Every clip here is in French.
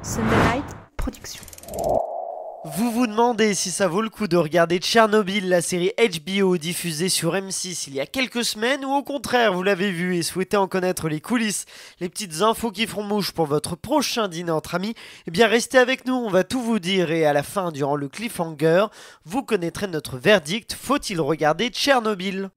Sunday Night Production. Vous vous demandez si ça vaut le coup de regarder Tchernobyl, la série HBO diffusée sur M6 il y a quelques semaines, ou au contraire vous l'avez vu et souhaitez en connaître les coulisses, les petites infos qui feront mouche pour votre prochain dîner entre amis. Eh bien restez avec nous, on va tout vous dire et à la fin, durant le cliffhanger, vous connaîtrez notre verdict. Faut-il regarder Tchernobyl ?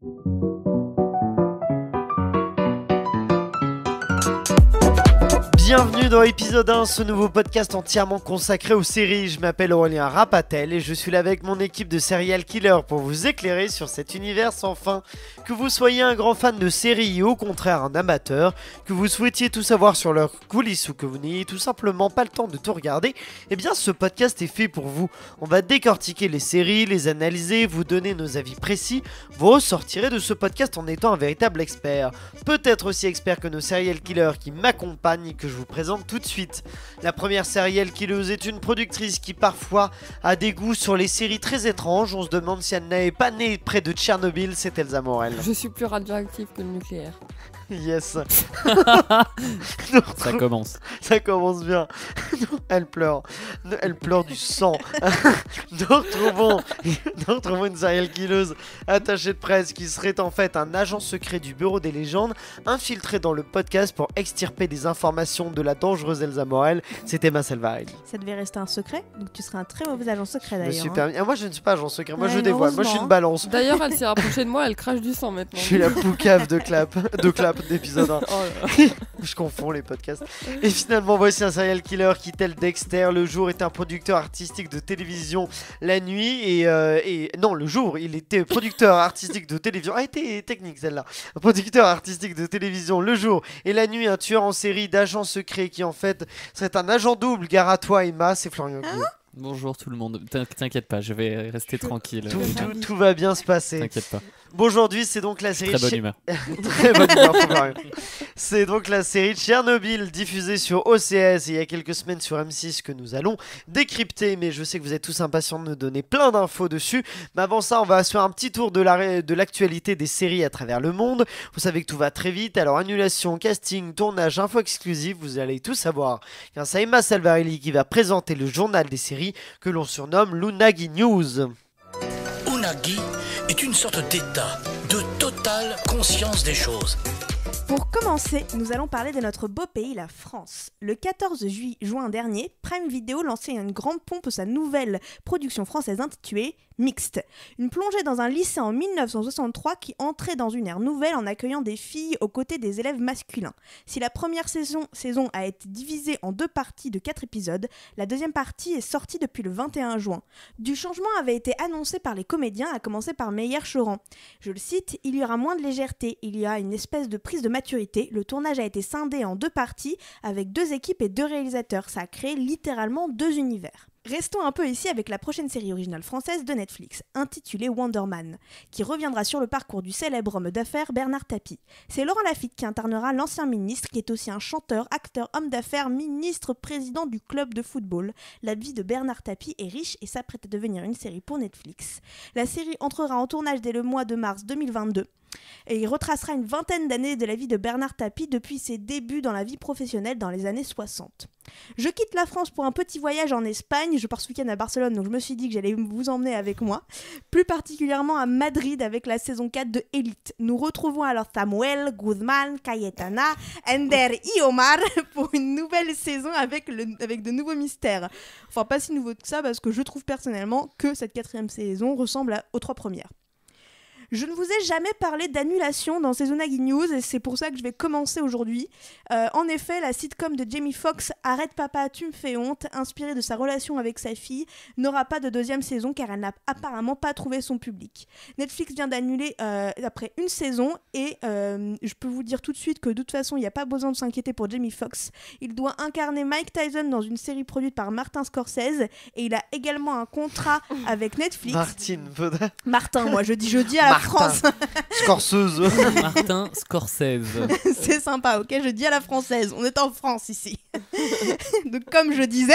Bienvenue dans l'épisode 1, ce nouveau podcast entièrement consacré aux séries. Je m'appelle Aurélien Rapatel et je suis là avec mon équipe de serial killers pour vous éclairer sur cet univers sans fin. Que vous soyez un grand fan de séries ou au contraire un amateur, que vous souhaitiez tout savoir sur leurs coulisses ou que vous n'ayez tout simplement pas le temps de tout regarder, eh bien ce podcast est fait pour vous. On va décortiquer les séries, les analyser, vous donner nos avis précis. Vous ressortirez de ce podcast en étant un véritable expert. Peut-être aussi expert que nos serial killers qui m'accompagnent et que je vous présente tout de suite. La première serial killeuse est une productrice qui parfois a des goûts sur les séries très étranges. On se demande si elle n'est pas née près de Tchernobyl, c'est Elsa Morel. Je suis plus radioactive que le nucléaire. Yes. Ça commence. Ça commence bien. Elle pleure. Elle pleure du sang. Nous retrouvons une serial killeuse attachée de presse qui serait en fait un agent secret du bureau des légendes, infiltré dans le podcast pour extirper des informations de la dangereuse Elsa Morel. C'était Marcel Varelli. Ça devait rester un secret, donc tu serais un très mauvais agent secret Je me d'ailleurs. suis permis. Ah, moi je ne suis pas agent secret, moi Ouais, je dévoile, moi je suis une balance. D'ailleurs, elle s'est rapprochée de moi, elle crache du sang maintenant. Je suis la poucave de clap d'épisode 1. Oh là. Je confonds les podcasts. Et finalement, voici un serial killer qui, tel Dexter, le jour est un producteur artistique de télévision, la nuit non, le jour, il était producteur artistique de télévision. Ah, était technique celle-là. Un producteur artistique de télévision le jour et la nuit, un tueur en série d'agents secrets qui en fait serait un agent double. Gare à toi, Emma, c'est Florian Guillaume. Bonjour tout le monde. T'inquiète pas, je vais rester tranquille. Tout va bien se passer. T'inquiète pas. Bon, aujourd'hui, c'est donc la série. Très bonne humeur. Très bonne humeur, Florian. C'est donc la série Tchernobyl diffusée sur OCS il y a quelques semaines sur M6 que nous allons décrypter. Mais je sais que vous êtes tous impatients de nous donner plein d'infos dessus. Mais avant ça, on va se faire un petit tour de l'actualité des séries à travers le monde. Vous savez que tout va très vite. Alors, annulation, casting, tournage, info exclusive, vous allez tout savoir grâce à Emma Salvarelli qui va présenter le journal des séries que l'on surnomme l'Unagi News. Unagi est une sorte d'état de totale conscience des choses. Pour commencer, nous allons parler de notre beau pays, la France. Le 14 juin dernier, Prime Video lançait une grande pompe sa nouvelle production française intitulée Mixte. Une plongée dans un lycée en 1963 qui entrait dans une ère nouvelle en accueillant des filles aux côtés des élèves masculins. Si la première saison a été divisée en deux parties de 4 épisodes, la deuxième partie est sortie depuis le 21 juin. Du changement avait été annoncé par les comédiens, à commencer par Meyer Choran. Je le cite, « Il y aura moins de légèreté, il y a une espèce de prise de maturité. Le tournage a été scindé en deux parties avec 2 équipes et 2 réalisateurs. Ça a créé littéralement 2 univers. » Restons un peu ici avec la prochaine série originale française de Netflix, intitulée Wonder Man, qui reviendra sur le parcours du célèbre homme d'affaires Bernard Tapie. C'est Laurent Lafitte qui incarnera l'ancien ministre, qui est aussi un chanteur, acteur, homme d'affaires, ministre, président du club de football. La vie de Bernard Tapie est riche et s'apprête à devenir une série pour Netflix. La série entrera en tournage dès le mois de mars 2022. Et il retracera une vingtaine d'années de la vie de Bernard Tapie depuis ses débuts dans la vie professionnelle dans les années 60. Je quitte la France pour un petit voyage en Espagne. Je pars ce week-end à Barcelone, donc je me suis dit que j'allais vous emmener avec moi. Plus particulièrement à Madrid avec la saison 4 de Élite. Nous retrouvons alors Samuel, Guzman, Cayetana, Ender et Omar pour une nouvelle saison avec de nouveaux mystères. Enfin, pas si nouveau que ça parce que je trouve personnellement que cette 4e saison ressemble aux 3 premières. Je ne vous ai jamais parlé d'annulation dans ces Unagi News et c'est pour ça que je vais commencer aujourd'hui. En effet, la sitcom de Jamie Foxx, Arrête papa, tu me fais honte, inspirée de sa relation avec sa fille, n'aura pas de 2e saison car elle n'a apparemment pas trouvé son public. Netflix vient d'annuler après une saison et je peux vous dire tout de suite que de toute façon, il n'y a pas besoin de s'inquiéter pour Jamie Foxx. Il doit incarner Mike Tyson dans une série produite par Martin Scorsese et il a également un contrat avec Netflix. Martin, moi je dis à la France. Scorsese. Martin Scorsese. C'est sympa, ok, je dis à la française. On est en France ici. Donc comme je disais,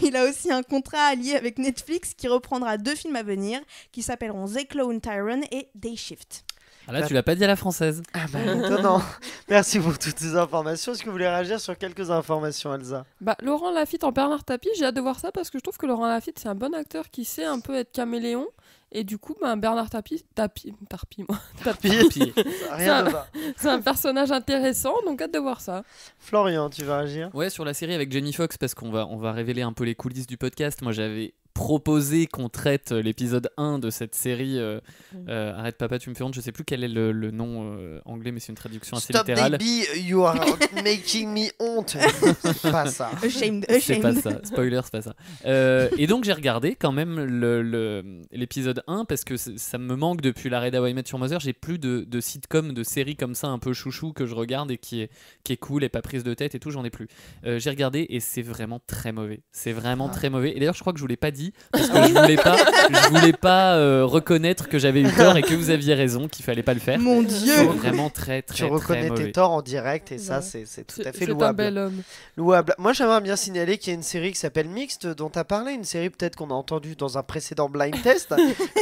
il a aussi un contrat allié avec Netflix qui reprendra 2 films à venir qui s'appelleront The Clone Tyrant et Day Shift. Ah là, tu l'as pas dit à la française. Ah bah étonnant. Merci pour toutes ces informations. Est-ce que vous voulez réagir sur quelques informations, Elsa? Bah, Laurent Lafitte en Bernard Tapie, j'ai hâte de voir ça parce que je trouve que Laurent Lafitte, c'est un bon acteur qui sait un peu être caméléon. Et du coup, Bernard Tapie, Puis, Rien ne va. c'est un personnage intéressant, donc hâte de voir ça. Florian, tu vas réagir? ouais, sur la série avec Jamie Foxx, parce on va révéler un peu les coulisses du podcast. Moi, j'avais proposé qu'on traite l'épisode 1 de cette série. Arrête papa, tu me fais honte. Je sais plus quel est le nom anglais, mais c'est une traduction assez Stop littérale. baby, you are making me honte. C'est pas ça. Ashamed. C'est pas ça, spoiler, c'est pas ça. Et donc j'ai regardé quand même l'épisode 1 parce que ça me manque depuis l'arrêt d'How I Met Your Mother. J'ai plus de sitcom, de séries comme ça un peu chouchou que je regarde et qui est cool et pas prise de tête et tout, j'en ai plus. J'ai regardé et c'est vraiment très mauvais. C'est vraiment très mauvais. Et d'ailleurs je crois que je vous l'ai pas dit parce que je voulais pas reconnaître que j'avais eu tort et que vous aviez raison, qu'il fallait pas le faire. Mon C'est Dieu. vraiment très Tu très reconnais mauvais. tes torts en direct et ça, Ouais. c'est tout à fait C'est un louable. bel homme. Louable. Moi, j'aimerais bien signaler qu'il y a une série qui s'appelle Mixte dont tu as parlé, une série peut-être qu'on a entendue dans un précédent blind test,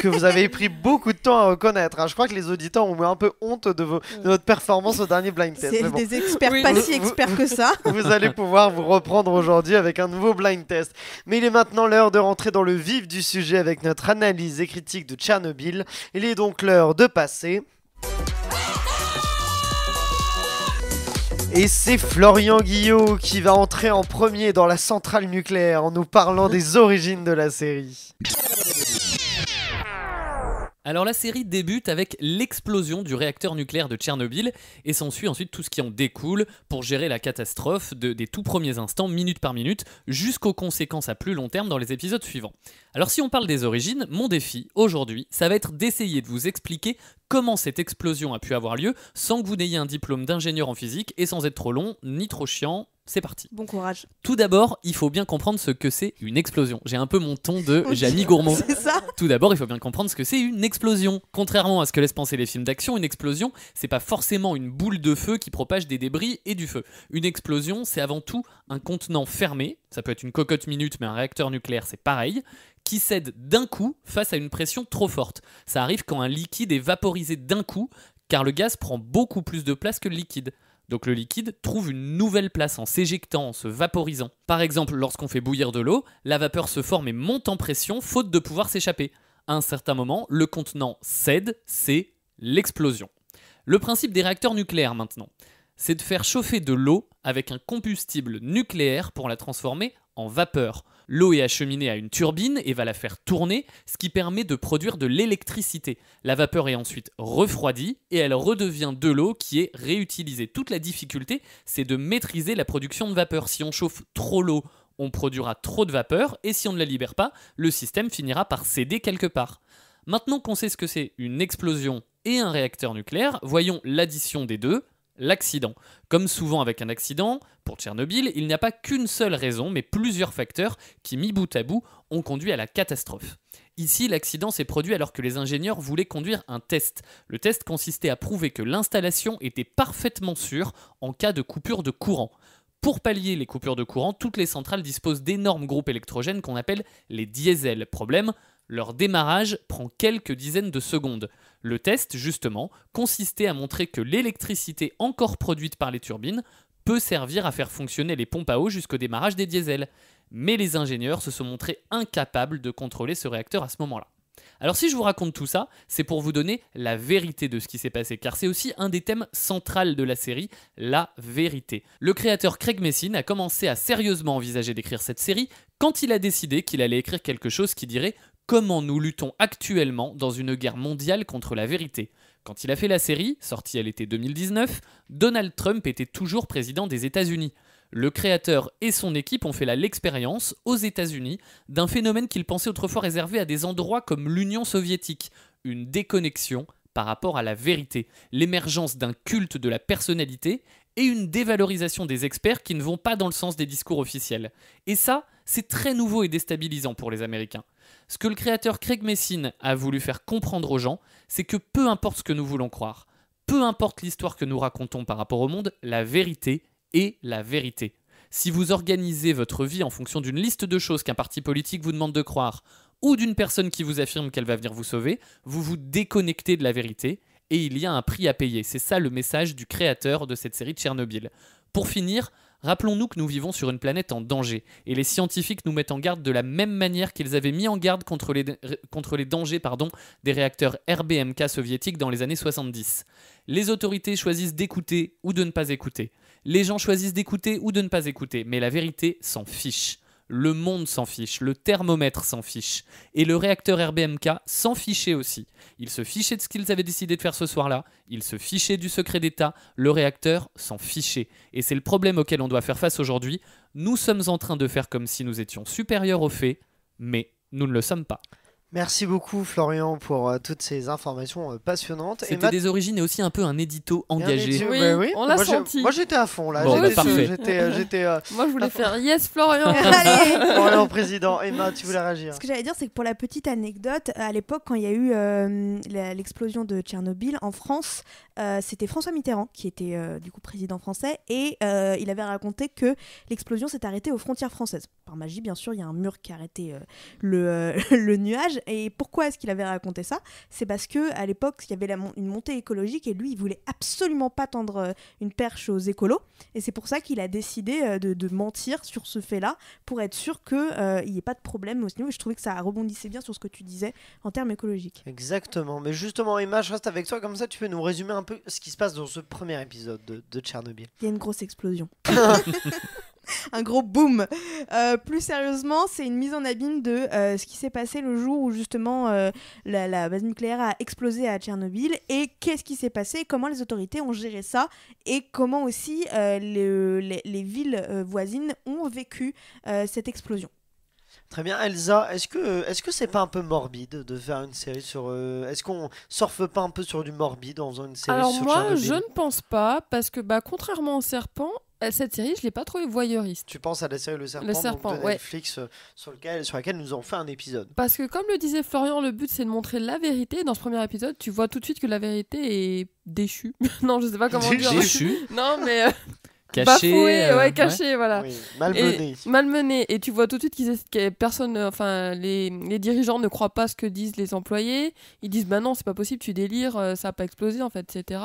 que vous avez pris beaucoup de temps à reconnaître. hein. Je crois que les auditeurs ont eu un peu honte de votre performance au dernier blind test. C'est Mais bon, des experts Oui. pas Vous- si experts que ça. vous allez pouvoir vous reprendre aujourd'hui avec un nouveau blind test. Mais il est maintenant l'heure de rentrer dans le vif du sujet avec notre analyse et critique de Tchernobyl. Il est donc l'heure de passer... Et c'est Florian Guillot qui va entrer en premier dans la centrale nucléaire en nous parlant des origines de la série. Alors la série débute avec l'explosion du réacteur nucléaire de Tchernobyl et s'ensuit ensuite tout ce qui en découle pour gérer la catastrophe des tout premiers instants, minute par minute, jusqu'aux conséquences à plus long terme dans les épisodes suivants. Alors si on parle des origines, mon défi aujourd'hui, ça va être d'essayer de vous expliquer comment cette explosion a pu avoir lieu sans que vous n'ayez un diplôme d'ingénieur en physique et sans être trop long ni trop chiant. C'est parti. Bon courage. Tout d'abord, il faut bien comprendre ce que c'est une explosion. J'ai un peu mon ton de Jamie Gourmand. C'est ça. Tout d'abord, il faut bien comprendre ce que c'est une explosion. Contrairement à ce que laissent penser les films d'action, une explosion, c'est pas forcément une boule de feu qui propage des débris et du feu. Une explosion, c'est avant tout un contenant fermé, ça peut être une cocotte minute, mais un réacteur nucléaire, c'est pareil, qui cède d'un coup face à une pression trop forte. Ça arrive quand un liquide est vaporisé d'un coup, car le gaz prend beaucoup plus de place que le liquide. Donc le liquide trouve une nouvelle place en s'éjectant, en se vaporisant. Par exemple, lorsqu'on fait bouillir de l'eau, la vapeur se forme et monte en pression faute de pouvoir s'échapper. À un certain moment, le contenant cède, c'est l'explosion. Le principe des réacteurs nucléaires maintenant, c'est de faire chauffer de l'eau avec un combustible nucléaire pour la transformer en vapeur. L'eau est acheminée à une turbine et va la faire tourner, ce qui permet de produire de l'électricité. La vapeur est ensuite refroidie et elle redevient de l'eau qui est réutilisée. Toute la difficulté, c'est de maîtriser la production de vapeur. Si on chauffe trop l'eau, on produira trop de vapeur et si on ne la libère pas, le système finira par céder quelque part. Maintenant qu'on sait ce que c'est une explosion et un réacteur nucléaire, voyons l'addition des deux. L'accident. Comme souvent avec un accident, pour Tchernobyl, il n'y a pas qu'une seule raison, mais plusieurs facteurs qui, mis bout à bout, ont conduit à la catastrophe. Ici, l'accident s'est produit alors que les ingénieurs voulaient conduire un test. Le test consistait à prouver que l'installation était parfaitement sûre en cas de coupure de courant. Pour pallier les coupures de courant, toutes les centrales disposent d'énormes groupes électrogènes qu'on appelle les diesels. Problème, leur démarrage prend quelques dizaines de secondes. Le test, justement, consistait à montrer que l'électricité encore produite par les turbines peut servir à faire fonctionner les pompes à eau jusqu'au démarrage des diesels. Mais les ingénieurs se sont montrés incapables de contrôler ce réacteur à ce moment-là. Alors si je vous raconte tout ça, c'est pour vous donner la vérité de ce qui s'est passé, car c'est aussi un des thèmes centraux de la série, la vérité. Le créateur Craig Messin a commencé à sérieusement envisager d'écrire cette série quand il a décidé qu'il allait écrire quelque chose qui dirait « Comment nous luttons actuellement dans une guerre mondiale contre la vérité ». Quand il a fait la série, sortie à l'été 2019, Donald Trump était toujours président des États-Unis. Le créateur et son équipe ont fait l'expérience, aux États-Unis, d'un phénomène qu'ils pensaient autrefois réservé à des endroits comme l'Union soviétique, une déconnexion par rapport à la vérité, l'émergence d'un culte de la personnalité et une dévalorisation des experts qui ne vont pas dans le sens des discours officiels. Et ça, c'est très nouveau et déstabilisant pour les Américains. Ce que le créateur Craig Messin a voulu faire comprendre aux gens, c'est que peu importe ce que nous voulons croire, peu importe l'histoire que nous racontons par rapport au monde, la vérité est la vérité. Si vous organisez votre vie en fonction d'une liste de choses qu'un parti politique vous demande de croire, ou d'une personne qui vous affirme qu'elle va venir vous sauver, vous vous déconnectez de la vérité, et il y a un prix à payer. C'est ça le message du créateur de cette série Tchernobyl. Pour finir, rappelons-nous que nous vivons sur une planète en danger, et les scientifiques nous mettent en garde de la même manière qu'ils avaient mis en garde contre les dangers des réacteurs RBMK soviétiques dans les années 70. Les autorités choisissent d'écouter ou de ne pas écouter. Les gens choisissent d'écouter ou de ne pas écouter, mais la vérité s'en fiche. Le monde s'en fiche, le thermomètre s'en fiche, et le réacteur RBMK s'en fichait aussi. Il se fichait de ce qu'ils avaient décidé de faire ce soir-là, il se fichait du secret d'État, le réacteur s'en fichait. Et c'est le problème auquel on doit faire face aujourd'hui. Nous sommes en train de faire comme si nous étions supérieurs aux faits, mais nous ne le sommes pas. Merci beaucoup Florian pour toutes ces informations passionnantes. C'était des origines et aussi un peu un édito engagé. Oui, on l'a senti. Moi j'étais à fond là. Bon, parfait. Moi je voulais faire yes Florian. Allez. Florian président. Emma, tu voulais réagir? Ce que j'allais dire, c'est que pour la petite anecdote, à l'époque, quand il y a eu l'explosion de Tchernobyl en France, c'était François Mitterrand qui était du coup président français, et il avait raconté que l'explosion s'est arrêtée aux frontières françaises. Par magie, bien sûr, il y a un mur qui a arrêté le nuage. Et pourquoi est-ce qu'il avait raconté ça? C'est parce que à l'époque, il y avait une montée écologique, et lui, il voulait absolument pas tendre une perche aux écolos. Et c'est pour ça qu'il a décidé de mentir sur ce fait-là, pour être sûr qu'il n'y ait pas de problème au niveau. Et je trouvais que ça rebondissait bien sur ce que tu disais en termes écologiques. Exactement. Mais justement, Emma, je reste avec toi, comme ça tu peux nous résumer un peu ce qui se passe dans ce premier épisode de Tchernobyl. Il y a une grosse explosion. Un gros boom. Plus sérieusement, c'est une mise en abîme de ce qui s'est passé le jour où justement la base nucléaire a explosé à Tchernobyl, et qu'est-ce qui s'est passé, comment les autorités ont géré ça, et comment aussi les villes voisines ont vécu cette explosion. Très bien, Elsa, est-ce que c'est pas un peu morbide de faire une série sur... est-ce qu'on surfe pas un peu sur du morbide en faisant une série Alors sur moi, Tchernobyl? je ne pense pas, parce que contrairement au Serpent, cette série, je l'ai pas trouvée voyeuriste. Tu penses à la série Le Serpent, Le Serpent, donc de ouais. Netflix, sur laquelle nous avons fait un épisode. Parce que comme le disait Florian, le but c'est de montrer la vérité. Dans ce premier épisode, tu vois tout de suite que la vérité est déchue. Non, je sais pas comment dire. Déchu, Non, mais caché. bafouée, caché, voilà. Oui, malmené. Malmené. Et tu vois tout de suite que personne, les dirigeants ne croient pas ce que disent les employés. Ils disent bah non, c'est pas possible, tu délires, ça a pas explosé en fait, etc.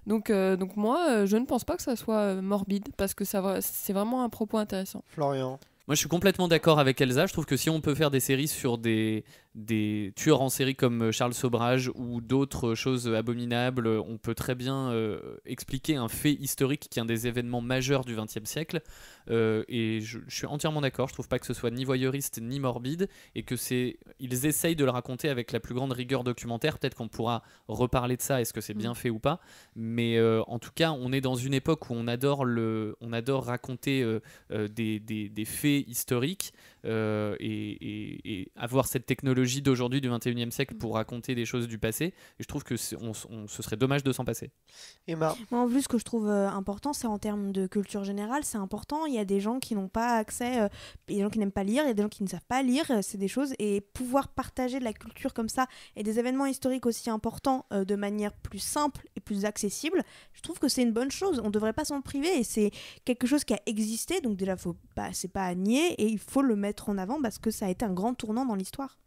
Donc moi, je ne pense pas que ça soit morbide, parce que c'est vraiment un propos intéressant. Florian. Moi, je suis complètement d'accord avec Elsa. Je trouve que si on peut faire des séries sur des tueurs en série comme Charles Sobrage ou d'autres choses abominables, on peut très bien expliquer un fait historique qui est un des événements majeurs du XXe siècle. Et je suis entièrement d'accord. Je trouve pas que ce soit ni voyeuriste ni morbide, et que ils essayent de le raconter avec la plus grande rigueur documentaire. Peut-être qu'on pourra reparler de ça. Est-ce que c'est bien fait ou pas? Mais en tout cas, on est dans une époque où on adore raconter des faits historiques, et avoir cette technologie d'aujourd'hui du 21e siècle pour raconter des choses du passé. Et je trouve que ce serait dommage de s'en passer. Emma. Moi, en plus, ce que je trouve important, c'est en termes de culture générale, c'est important. Il y a des gens qui n'ont pas accès, il y a des gens qui n'aiment pas lire, il y a des gens qui ne savent pas lire, c'est des choses, et pouvoir partager de la culture comme ça, et des événements historiques aussi importants de manière plus simple et plus accessible, je trouve que c'est une bonne chose. On ne devrait pas s'en priver, et c'est quelque chose qui a existé, donc déjà, c'est pas à nier, et il faut le mettre en avant parce que ça a été un grand tournant dans l'histoire.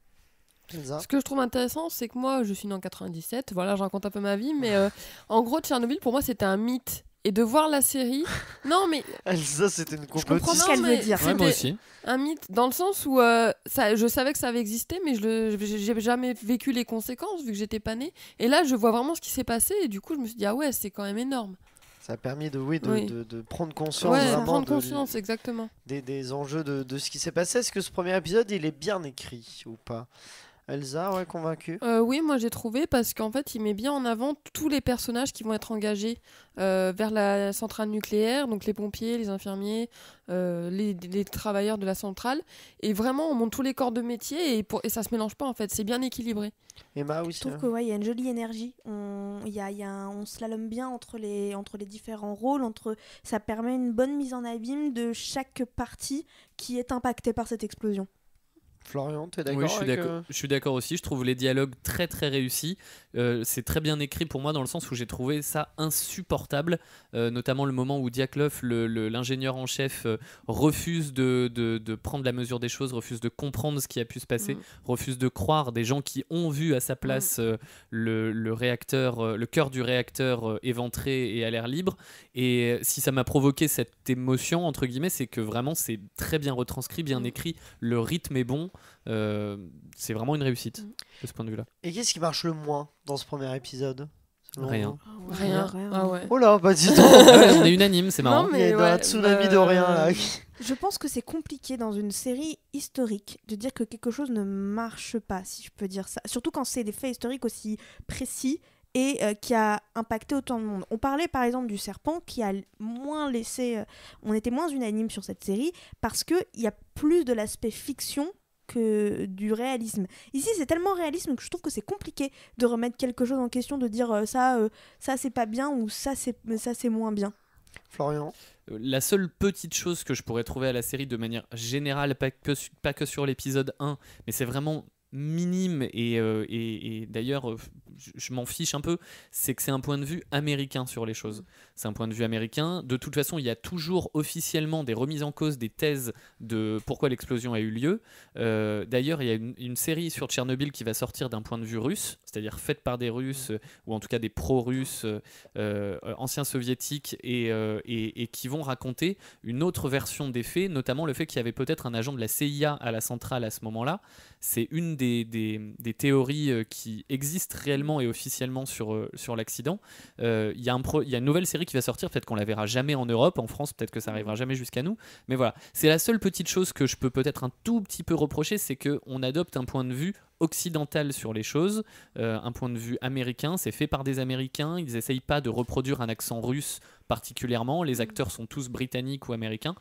Elsa. Ce que je trouve intéressant, c'est que moi, je suis née en 97, voilà, je raconte un peu ma vie, mais en gros, Tchernobyl, pour moi, c'était un mythe. Et de voir la série... Non, mais... Elsa, c'était une Je comprends complotiste. ce qu'elle veut dire. Ouais, moi aussi. Un mythe, dans le sens où je savais que ça avait existé, mais j'ai jamais vécu les conséquences, vu que j'étais pas née. Et là, je vois vraiment ce qui s'est passé, et du coup, je me suis dit, ah ouais, c'est quand même énorme. Ça a permis de prendre conscience, Ouais, vraiment prendre conscience, exactement. des enjeux de ce qui s'est passé. Est-ce que ce premier épisode, il est bien écrit ou pas? Elsa, ouais, convaincue? Oui, moi j'ai trouvé, parce qu'en fait il met bien en avant tous les personnages qui vont être engagés vers la centrale nucléaire, donc les pompiers, les infirmiers, les travailleurs de la centrale, et vraiment on montre tous les corps de métier, et ça se mélange pas en fait, c'est bien équilibré. Emma, oui. Je trouve qu'il y a une jolie énergie. On slalome bien entre les différents rôles. Ça permet une bonne mise en abîme de chaque partie qui est impactée par cette explosion. Florian, t'es d'accord Oui, je suis avec, d'accord. Je suis d'accord aussi. Je trouve les dialogues très très réussis. C'est très bien écrit pour moi dans le sens où j'ai trouvé ça insupportable, notamment le moment où Diatlov, l'ingénieur en chef, refuse de prendre la mesure des choses, refuse de comprendre ce qui a pu se passer, refuse de croire des gens qui ont vu à sa place le réacteur, le cœur du réacteur éventré et à l'air libre. Et si ça m'a provoqué cette émotion entre guillemets, c'est que vraiment c'est très bien retranscrit, bien écrit, le rythme est bon. C'est vraiment une réussite de ce point de vue-là. Et qu'est-ce qui marche le moins dans ce premier épisode selon Rien. vous Rien. Ah ouais. Oh là, bah dis donc. Ouais, on est unanime, c'est marrant. Non, Il y a mais un tsunami de rien là. Je pense que c'est compliqué dans une série historique de dire que quelque chose ne marche pas, si je peux dire ça. Surtout quand c'est des faits historiques aussi précis et qui a impacté autant de monde. On parlait par exemple du Serpent qui a moins laissé... on était moins unanime sur cette série parce qu'il y a plus de l'aspect fiction que du réalisme. Ici, c'est tellement réalisme que je trouve que c'est compliqué de remettre quelque chose en question, de dire ça c'est pas bien ou ça c'est moins bien. Florian. La seule petite chose que je pourrais trouver à la série de manière générale, pas que sur l'épisode 1, mais c'est vraiment minime et d'ailleurs je m'en fiche un peu, c'est que c'est un point de vue américain sur les choses. C'est un point de vue américain. De toute façon, il y a toujours officiellement des remises en cause des thèses de pourquoi l'explosion a eu lieu. D'ailleurs, il y a une série sur Tchernobyl qui va sortir d'un point de vue russe, c'est-à-dire faite par des Russes, ou en tout cas des pro-russes anciens soviétiques et qui vont raconter une autre version des faits, notamment le fait qu'il y avait peut-être un agent de la CIA à la centrale à ce moment-là. C'est une des théories qui existent réellement et officiellement sur l'accident. Il y a une nouvelle série qui va sortir, peut-être qu'on la verra jamais en Europe, en France peut-être que ça arrivera jamais jusqu'à nous, mais voilà, c'est la seule petite chose que je peux peut-être un tout petit peu reprocher, c'est qu'on adopte un point de vue occidental sur les choses, un point de vue américain, c'est fait par des Américains, ils n'essayent pas de reproduire un accent russe particulièrement, les acteurs sont tous britanniques ou américains.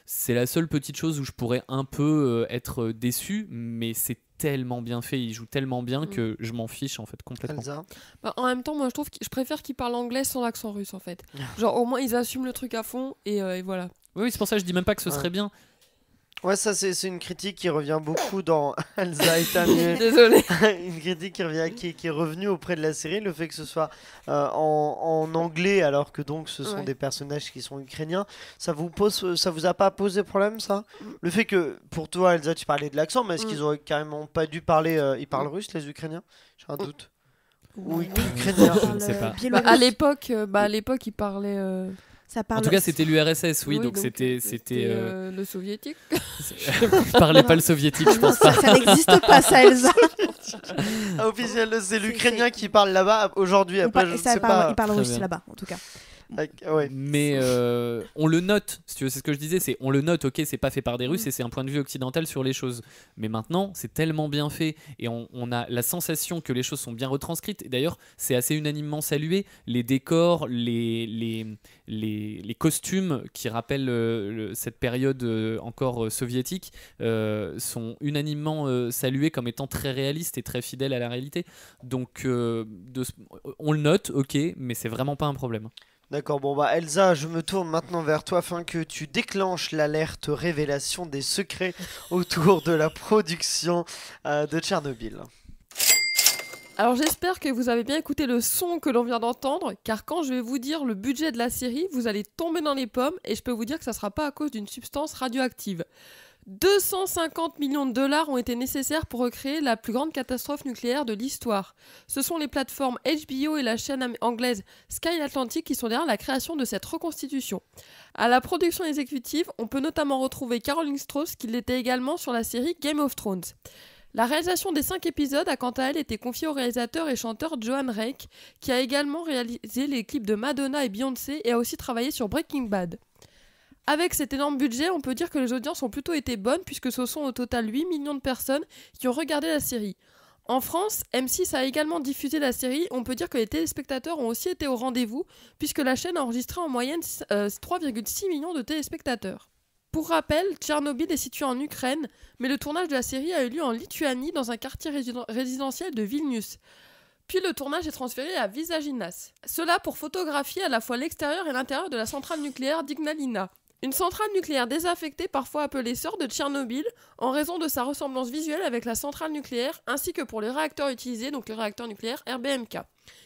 C'est la seule petite chose où je pourrais un peu être déçu, mais c'est tellement bien fait, il joue tellement bien que je m'en fiche en fait complètement. Bah, en même temps, moi je préfère qu'ils parlent anglais sans l'accent russe en fait. Genre au moins ils assument le truc à fond et voilà. Oui, c'est pour ça que je dis même pas que ce serait bien. Ouais, ça c'est une critique qui revient beaucoup dans Elsa et Tamir. Désolé. Une critique qui est revenue auprès de la série, le fait que ce soit en anglais alors que donc ce sont des personnages qui sont ukrainiens. Ça vous a pas posé problème ça? Le fait que pour toi Elsa tu parlais de l'accent, mais est-ce qu'ils auraient carrément pas dû parler ils parlent russe les Ukrainiens? J'ai un doute. Ou ukrainien? Je ne sais pas. À l'époque ils parlaient. En tout cas, c'était l'URSS, oui, donc c'était le soviétique. Je parlais pas le soviétique, je pense pas. Ça n'existe pas, ça, Elsa. Officiel, c'est l'Ukrainien qui parle là-bas aujourd'hui. Après, je sais pas. Il parle russe là-bas, en tout cas. Ouais. Mais on le note, si tu veux, c'est ce que je disais, on le note, ok, c'est pas fait par des Russes et c'est un point de vue occidental sur les choses. Mais maintenant, c'est tellement bien fait et on a la sensation que les choses sont bien retranscrites. Et d'ailleurs, c'est assez unanimement salué. Les décors, les costumes qui rappellent cette période encore soviétique sont unanimement salués comme étant très réalistes et très fidèles à la réalité. Donc, on le note, ok, mais c'est vraiment pas un problème. D'accord, bon bah Elsa, je me tourne maintenant vers toi afin que tu déclenches l'alerte révélation des secrets autour de la production de Tchernobyl. Alors j'espère que vous avez bien écouté le son que l'on vient d'entendre, car quand je vais vous dire le budget de la série, vous allez tomber dans les pommes et je peux vous dire que ça ne sera pas à cause d'une substance radioactive. 250 millions de dollars ont été nécessaires pour recréer la plus grande catastrophe nucléaire de l'histoire. Ce sont les plateformes HBO et la chaîne anglaise Sky Atlantic qui sont derrière la création de cette reconstitution. À la production exécutive, on peut notamment retrouver Caroline Strauss qui l'était également sur la série Game of Thrones. La réalisation des 5 épisodes a quant à elle été confiée au réalisateur et chanteur Joan Rake, qui a également réalisé les clips de Madonna et Beyoncé et a aussi travaillé sur Breaking Bad. Avec cet énorme budget, on peut dire que les audiences ont plutôt été bonnes puisque ce sont au total 8 millions de personnes qui ont regardé la série. En France, M6 a également diffusé la série, on peut dire que les téléspectateurs ont aussi été au rendez-vous puisque la chaîne a enregistré en moyenne 3,6 millions de téléspectateurs. Pour rappel, Tchernobyl est situé en Ukraine, mais le tournage de la série a eu lieu en Lituanie dans un quartier résidentiel de Vilnius. Puis le tournage est transféré à Visaginas. Cela pour photographier à la fois l'extérieur et l'intérieur de la centrale nucléaire d'Ignalina. Une centrale nucléaire désaffectée, parfois appelée sœur de Tchernobyl, en raison de sa ressemblance visuelle avec la centrale nucléaire, ainsi que pour les réacteurs utilisés, donc le réacteur nucléaire RBMK,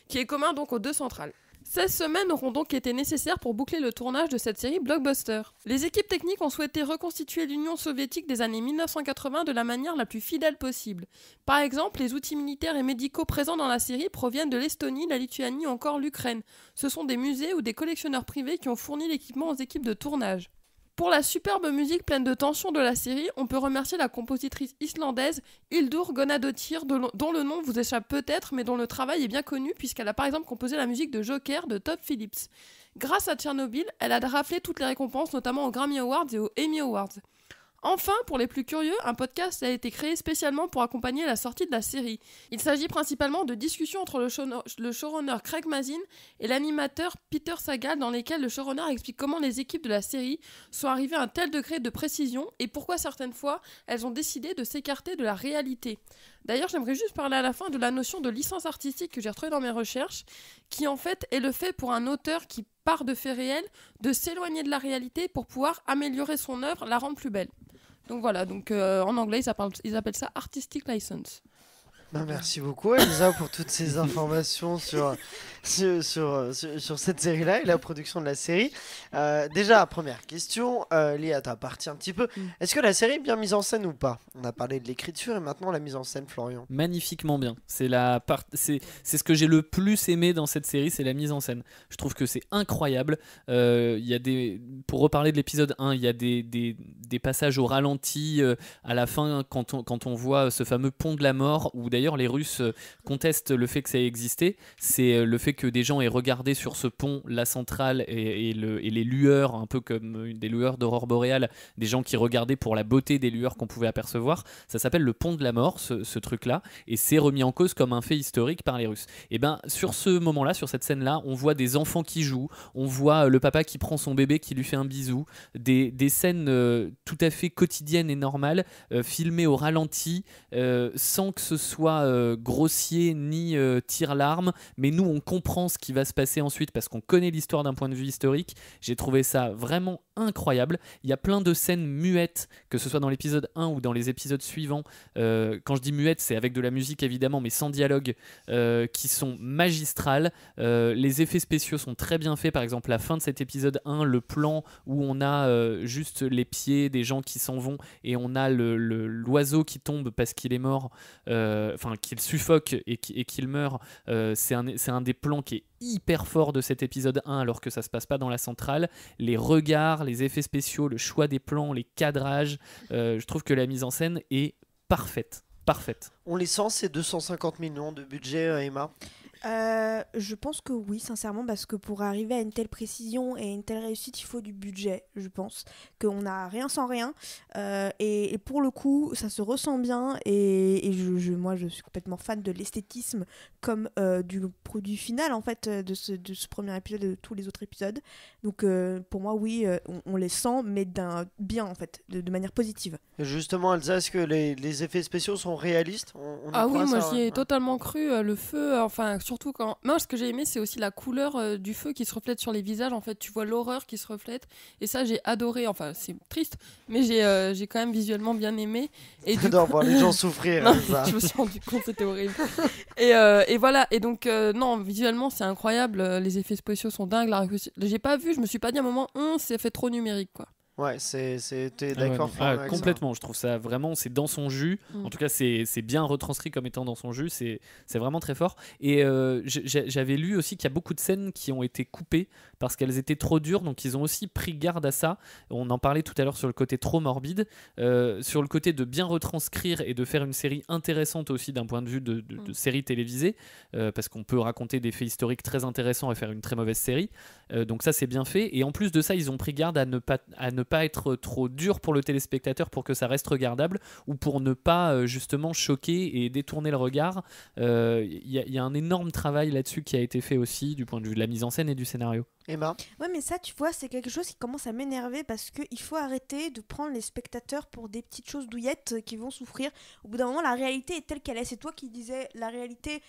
qui est commun donc aux deux centrales. 16 semaines auront donc été nécessaires pour boucler le tournage de cette série blockbuster. Les équipes techniques ont souhaité reconstituer l'Union soviétique des années 1980 de la manière la plus fidèle possible. Par exemple, les outils militaires et médicaux présents dans la série proviennent de l'Estonie, la Lituanie ou encore l'Ukraine. Ce sont des musées ou des collectionneurs privés qui ont fourni l'équipement aux équipes de tournage. Pour la superbe musique pleine de tension de la série, on peut remercier la compositrice islandaise Hildur Guðnadóttir, dont le nom vous échappe peut-être, mais dont le travail est bien connu puisqu'elle a par exemple composé la musique de Joker de Todd Phillips. Grâce à Tchernobyl, elle a raflé toutes les récompenses, notamment aux Grammy Awards et aux Emmy Awards. Enfin, pour les plus curieux, un podcast a été créé spécialement pour accompagner la sortie de la série. Il s'agit principalement de discussions entre le showrunner Craig Mazin et l'animateur Peter Sagal, dans lesquelles le showrunner explique comment les équipes de la série sont arrivées à un tel degré de précision et pourquoi certaines fois elles ont décidé de s'écarter de la réalité. D'ailleurs, j'aimerais juste parler à la fin de la notion de licence artistique que j'ai retrouvée dans mes recherches, qui en fait est le fait pour un auteur qui part de faits réels de s'éloigner de la réalité pour pouvoir améliorer son œuvre, la rendre plus belle. Donc voilà, en anglais ils appellent ça artistic license. Merci beaucoup Elsa pour toutes ces informations sur cette série-là et la production de la série. Déjà, première question, Léa, t'as parti un petit peu. Est-ce que la série est bien mise en scène ou pas ? On a parlé de l'écriture et maintenant la mise en scène, Florian. Magnifiquement bien. C'est ce que j'ai le plus aimé dans cette série, c'est la mise en scène. Je trouve que c'est incroyable. Pour reparler de l'épisode 1, il y a des passages au ralenti à la fin quand on voit ce fameux pont de la mort où d'ailleurs les Russes contestent le fait que ça ait existé. C'est le fait que des gens aient regardé sur ce pont la centrale et les lueurs, un peu comme des lueurs d'aurore boréale, des gens qui regardaient pour la beauté des lueurs qu'on pouvait apercevoir. Ça s'appelle le pont de la mort, ce truc-là, et c'est remis en cause comme un fait historique par les Russes. Et ben sur ce moment-là, sur cette scène-là, on voit des enfants qui jouent, on voit le papa qui prend son bébé, qui lui fait un bisou, des scènes tout à fait quotidiennes et normales, filmées au ralenti, sans que ce soit grossier ni tire-larme, mais nous on comprend ce qui va se passer ensuite parce qu'on connaît l'histoire d'un point de vue historique. J'ai trouvé ça vraiment incroyable. Il y a plein de scènes muettes, que ce soit dans l'épisode 1 ou dans les épisodes suivants. Quand je dis muettes, c'est avec de la musique évidemment, mais sans dialogue, qui sont magistrales. Les effets spéciaux sont très bien faits. Par exemple, la fin de cet épisode 1, le plan où on a juste les pieds des gens qui s'en vont et on a l'oiseau qui tombe parce qu'il est mort, qu'il suffoque et qu'il meurt. C'est un des plans qui est hyper fort de cet épisode 1 alors que ça se passe pas dans la centrale. Les regards, les effets spéciaux, le choix des plans, les cadrages, je trouve que la mise en scène est parfaite. On les sent ces 250 millions de budget, Emma ? Je pense que oui, sincèrement, parce que pour arriver à une telle précision et une telle réussite, il faut du budget. Je pense qu'on n'a rien sans rien, et pour le coup, ça se ressent bien. Et moi, je suis complètement fan de l'esthétisme comme du produit final en fait de ce premier épisode et de tous les autres épisodes. Donc, pour moi, oui, on les sent, mais bien en fait, de manière positive. Et justement, Elsa, est-ce que les effets spéciaux sont réalistes ? Oui, moi j'y ai totalement cru. Le feu, surtout quand... Moi, ce que j'ai aimé, c'est aussi la couleur du feu qui se reflète sur les visages. En fait, tu vois l'horreur qui se reflète. Et ça, j'ai adoré. Enfin, c'est triste, mais j'ai quand même visuellement bien aimé. Et j'adore voir les gens souffrir. Non, ça. Je me suis rendu compte, c'était horrible. Et voilà. Et donc, non, visuellement, c'est incroyable. Les effets spéciaux sont dingues. J'ai pas vu, je me suis pas dit à un moment, c'est fait trop numérique, quoi. Ouais, t'es d'accord avec complètement, ça. Je trouve ça vraiment, c'est dans son jus. En tout cas, c'est bien retranscrit comme étant dans son jus. C'est vraiment très fort. Et j'avais lu aussi qu'il y a beaucoup de scènes qui ont été coupées parce qu'elles étaient trop dures. Donc, ils ont aussi pris garde à ça. On en parlait tout à l'heure sur le côté trop morbide. Sur le côté de bien retranscrire et de faire une série intéressante aussi d'un point de vue de série télévisée. Parce qu'on peut raconter des faits historiques très intéressants et faire une très mauvaise série. Donc ça, c'est bien fait. Et en plus de ça, ils ont pris garde à ne pas être trop dur pour le téléspectateur pour que ça reste regardable ou pour ne pas justement choquer et détourner le regard. Y a un énorme travail là-dessus qui a été fait aussi du point de vue de la mise en scène et du scénario. Emma ? Ouais, mais ça, tu vois, c'est quelque chose qui commence à m'énerver parce qu'il faut arrêter de prendre les spectateurs pour des petites choses douillettes qui vont souffrir. Au bout d'un moment, la réalité est telle qu'elle est. C'est toi qui disais, la réalité,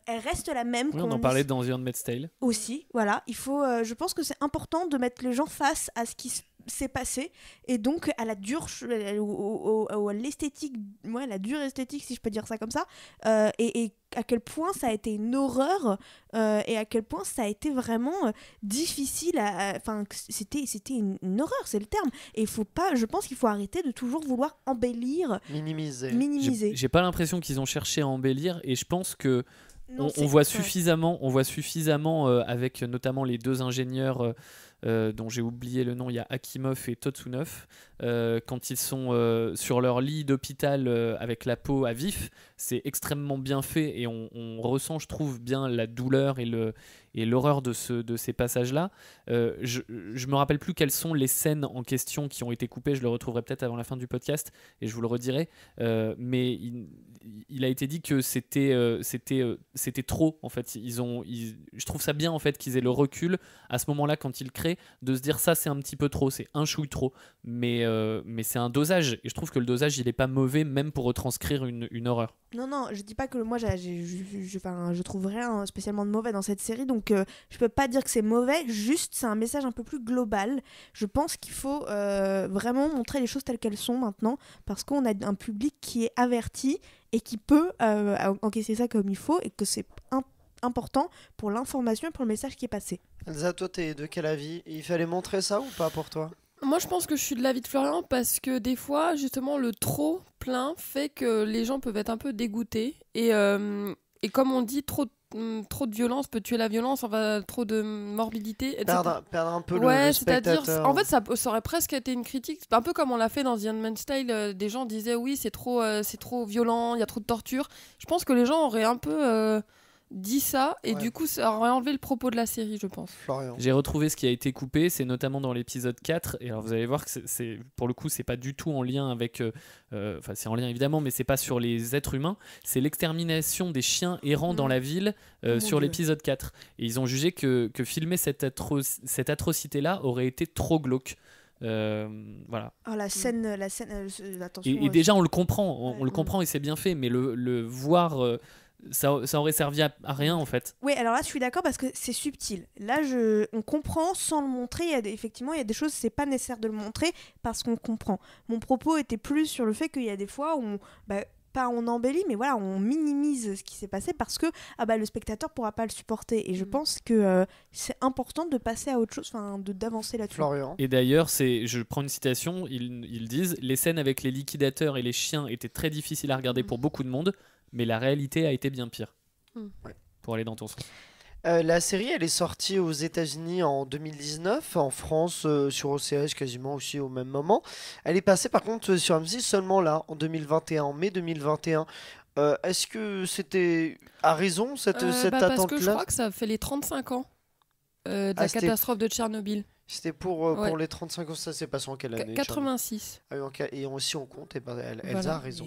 elle reste la même. Oui, on en parlait dans The Handmaid's Tale. Aussi, voilà. Il faut, je pense que c'est important de mettre les gens face à ce qui se s'est passé, et donc à la dure à l'esthétique, la dure esthétique, si je peux dire ça comme ça, et à quel point ça a été une horreur, et à quel point ça a été vraiment difficile enfin c'était une horreur, c'est le terme, et je pense qu'il faut arrêter de toujours vouloir embellir, minimiser. J'ai pas l'impression qu'ils ont cherché à embellir, et je pense que Non, on voit suffisamment avec notamment les deux ingénieurs dont j'ai oublié le nom, il y a Akimov et Totsunov, quand ils sont sur leur lit d'hôpital avec la peau à vif, c'est extrêmement bien fait, et on ressent, je trouve, bien la douleur et l'horreur de ces passages-là. Je me rappelle plus quelles sont les scènes en question qui ont été coupées, je le retrouverai peut-être avant la fin du podcast et je vous le redirai, mais il a été dit que c'était trop, en fait. Je trouve ça bien, en fait, qu'ils aient le recul à ce moment-là, quand ils créent, de se dire ça c'est un petit peu trop, c'est un chouille trop, mais c'est un dosage, et je trouve que le dosage il est pas mauvais, même pour retranscrire une horreur. Non, je dis pas que moi je trouve rien spécialement de mauvais dans cette série, donc je peux pas dire que c'est mauvais, juste c'est un message un peu plus global. Je pense qu'il faut vraiment montrer les choses telles qu'elles sont maintenant, parce qu'on a un public qui est averti et qui peut encaisser ça comme il faut, et que c'est important pour l'information et pour le message qui est passé. Elsa, toi t'es de quel avis? Il fallait montrer ça ou pas pour toi? Moi, je pense que je suis de l'avis de Florian, parce que des fois, justement, le trop plein fait que les gens peuvent être un peu dégoûtés. Et comme on dit, trop de violence peut tuer la violence, enfin, trop de morbidité. Perdre un peu le spectateur. C'est-à-dire, en fait, ça aurait presque été une critique, un peu comme on l'a fait dans The Handmaid's Tale. Des gens disaient oui, c'est trop violent, il y a trop de torture. Je pense que les gens auraient un peu dit ça, et du coup ça aurait enlevé le propos de la série, je pense. Florian. J'ai retrouvé ce qui a été coupé, c'est notamment dans l'épisode 4, et alors vous allez voir que pour le coup c'est pas du tout en lien avec enfin c'est en lien évidemment, mais c'est pas sur les êtres humains, c'est l'extermination des chiens errants dans la ville sur l'épisode 4, et ils ont jugé que filmer cette atrocité là aurait été trop glauque. Voilà. Oh, la scène attention, et déjà on le comprend, on le comprend, et c'est bien fait, mais le voir ça aurait servi à rien, en fait. Oui, alors là je suis d'accord, parce que c'est subtil. Là on comprend sans le montrer. Effectivement il y a des choses, c'est pas nécessaire de le montrer parce qu'on comprend. Mon propos était plus sur le fait qu'il y a des fois où pas on embellit, mais voilà, on minimise ce qui s'est passé, parce que le spectateur pourra pas le supporter, et je pense que c'est important de passer à autre chose, d'avancer là-dessus. Florian. Et d'ailleurs, je prends une citation, ils disent « Les scènes avec les liquidateurs et les chiens étaient très difficiles à regarder pour beaucoup de monde, mais la réalité a été bien pire. » Pour aller dans ton sens. La série, elle est sortie aux États-Unis en 2019, en France sur OCS quasiment aussi au même moment. Elle est passée par contre sur M6 seulement là, en 2021, en mai 2021. Est-ce que c'était à raison cette attente-là? Parce que je crois que ça fait les 35 ans de la catastrophe de Tchernobyl. C'était pour les 35 ans, ça s'est passé en quelle année? 86. Ah oui, et si on compte, Elsa Voilà. a raison.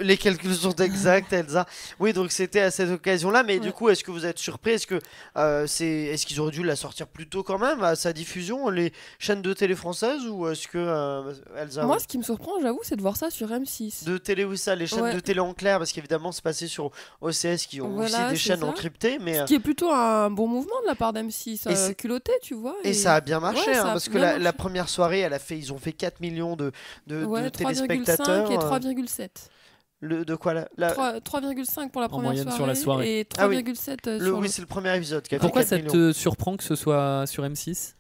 Les calculs sont exacts, Elsa. Oui, donc c'était à cette occasion-là, mais du coup, est-ce que vous êtes surpris? Est-ce qu'ils auraient dû la sortir plus tôt quand même, à sa diffusion, les chaînes de télé françaises, ou est-ce que Elsa? Moi, ce qui me surprend, j'avoue, c'est de voir ça sur M6. De télé, oui, ça, les chaînes de télé en clair, parce qu'évidemment, c'est passé sur OCS qui ont aussi des chaînes encryptées. Mais ce qui est plutôt un bon mouvement de la part d'M6, culotté, tu vois. Et ça a bien marché, ça a parce que bien la première soirée, ils ont fait 4 millions de téléspectateurs. 3,5 et 3,7. De quoi 3,5 pour la première moyenne sur la soirée. Et 3,7 sur oui, c'est le premier épisode qui a Pourquoi fait 4 ça millions. te surprend que ce soit sur M6?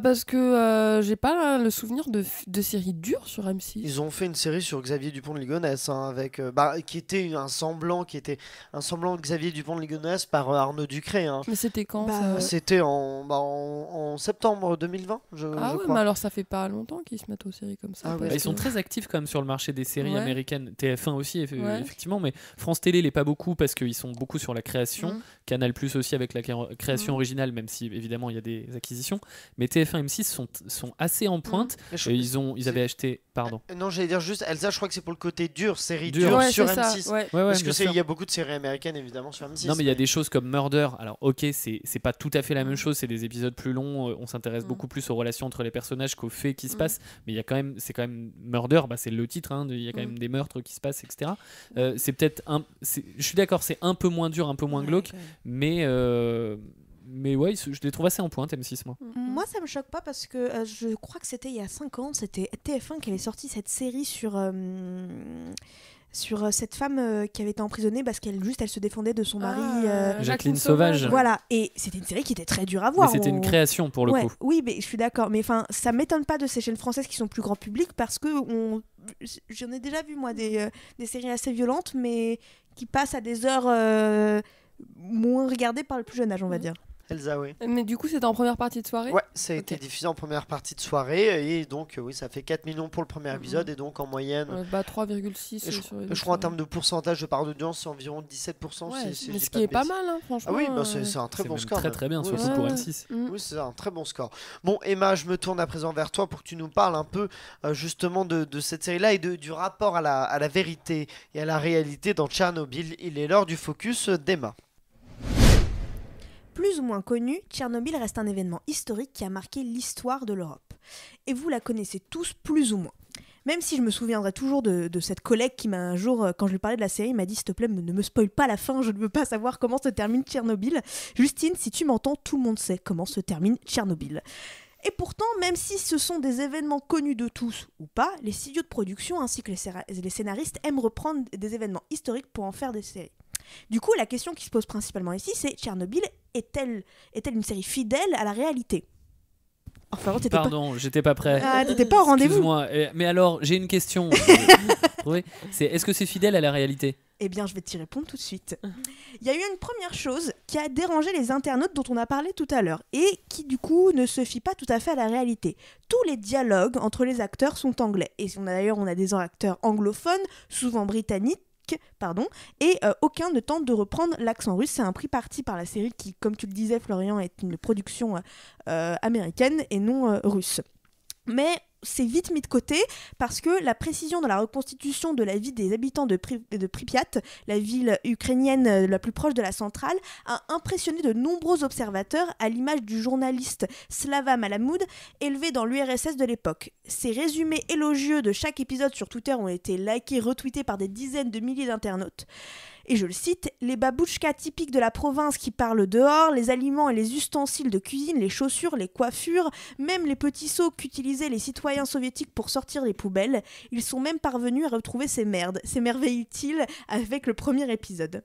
Parce que j'ai pas le souvenir de séries dures sur M6. Ils ont fait une série sur Xavier Dupont de Ligonnès, avec qui était un semblant de Xavier Dupont de Ligonnès par Arnaud Ducré. Mais c'était quand ça C'était en septembre 2020, je oui, crois. mais alors ça fait pas longtemps qu'ils se mettent aux séries comme ça. Ils sont très actifs quand même sur le marché des séries américaines. TF1 aussi, effectivement, mais France Télé l'est pas beaucoup, parce qu'ils sont beaucoup sur la création. Canal Plus aussi avec la création originale, même si évidemment il y a des acquisitions. Mais TF1 et M6 sont assez en pointe. Ils avaient acheté. Pardon. Non, j'allais dire juste, Elsa, je crois que c'est pour le côté série dure sur M6. Parce qu'il y a beaucoup de séries américaines évidemment sur M6. Non, mais il y a des choses comme Murder. Alors, ok, c'est pas tout à fait la même chose, c'est des épisodes plus longs. On s'intéresse beaucoup plus aux relations entre les personnages qu'aux faits qui se passent. Mais c'est quand même Murder, c'est le titre. Il y a quand même des meurtres qui se passent, etc. C'est peut-être je suis d'accord, c'est un peu moins dur, un peu moins glauque, mais Mais ouais, je les trouve assez en pointe, M6, moi. Moi, ça me choque pas parce que je crois que c'était il y a 5 ans, c'était TF1 qui avait sorti cette série sur cette femme qui avait été emprisonnée parce qu'elle se défendait de son mari. Jacqueline Sauvage. Voilà, et c'était une série qui était très dure à voir. Mais c'était une création pour le coup. Oui, mais je suis d'accord. Mais ça m'étonne pas de ces chaînes françaises qui sont plus grand public parce que j'en ai déjà vu moi des séries assez violentes, mais qui passent à des heures moins regardées par le plus jeune âge, on va dire. Elsa, oui. Mais du coup, c'était en première partie de soirée. Ouais, ça a été diffusé en première partie de soirée et donc oui, ça fait 4 millions pour le premier épisode et donc en moyenne 3,6 je crois en termes de pourcentage de part d'audience c'est environ 17%. Ouais, si mais je ce dis qui est de pas bêtises. mal, franchement. Ah oui, c'est un très bon score. Très très bien, surtout Ouais. pour M6. Oui, c'est un très bon score. Bon, Emma, je me tourne à présent vers toi pour que tu nous parles un peu justement de cette série-là et du rapport à la vérité et à la réalité dans Tchernobyl. Il est l'heure du focus d'Emma. Plus ou moins connu, Tchernobyl reste un événement historique qui a marqué l'histoire de l'Europe. Et vous la connaissez tous plus ou moins. Même si je me souviendrai toujours de cette collègue qui m'a un jour, quand je lui parlais de la série, m'a dit « S'il te plaît, ne me spoil pas la fin, je ne veux pas savoir comment se termine Tchernobyl. » Justine, si tu m'entends, tout le monde sait comment se termine Tchernobyl. Et pourtant, même si ce sont des événements connus de tous ou pas, les studios de production ainsi que les scénaristes aiment reprendre des événements historiques pour en faire des séries. Du coup, la question qui se pose principalement ici, c'est Tchernobyl est-elle une série fidèle à la réalité ? Enfin, Pardon, j'étais pas prêt. Ah, t'étais pas au rendez-vous. Excuse-moi, mais alors j'ai une question. Est-ce que c'est fidèle à la réalité ? Eh bien, je vais t'y répondre tout de suite. Il y a eu une première chose qui a dérangé les internautes dont on a parlé tout à l'heure et qui, du coup, ne se fie pas tout à fait à la réalité. Tous les dialogues entre les acteurs sont anglais. Et on a des acteurs anglophones, souvent britanniques, et aucun ne tente de reprendre l'accent russe. C'est un pris parti par la série qui, comme tu le disais, Florian, est une production américaine et non russe. Mais c'est vite mis de côté parce que la précision dans la reconstitution de la vie des habitants de Pripyat, la ville ukrainienne la plus proche de la centrale, a impressionné de nombreux observateurs à l'image du journaliste Slava Malamoud élevé dans l'URSS de l'époque. Ces résumés élogieux de chaque épisode sur Twitter ont été likés, retweetés par des dizaines de milliers d'internautes. Et je le cite, les babouchkas typiques de la province qui parlent dehors, les aliments et les ustensiles de cuisine, les chaussures, les coiffures, même les petits seaux qu'utilisaient les citoyens soviétiques pour sortir les poubelles, ils sont même parvenus à retrouver ces merveilles utiles avec le premier épisode.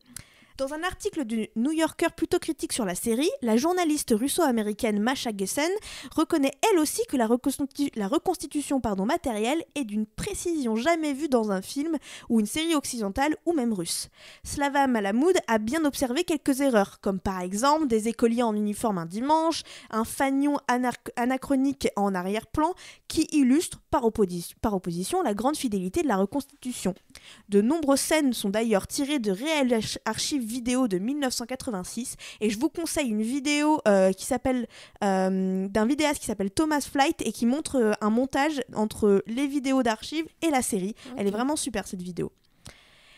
Dans un article du New Yorker plutôt critique sur la série, la journaliste russo-américaine Masha Gessen reconnaît elle aussi que la reconstitution matérielle est d'une précision jamais vue dans un film ou une série occidentale ou même russe. Slava Malamoud a bien observé quelques erreurs, comme par exemple des écoliers en uniforme un dimanche, un fanion anachronique en arrière-plan qui illustre par opposition la grande fidélité de la reconstitution. De nombreuses scènes sont d'ailleurs tirées de réelles archives vidéo de 1986 et je vous conseille une vidéo d'un vidéaste qui s'appelle Thomas Flight et qui montre un montage entre les vidéos d'archives et la série. Okay. Elle est vraiment super cette vidéo.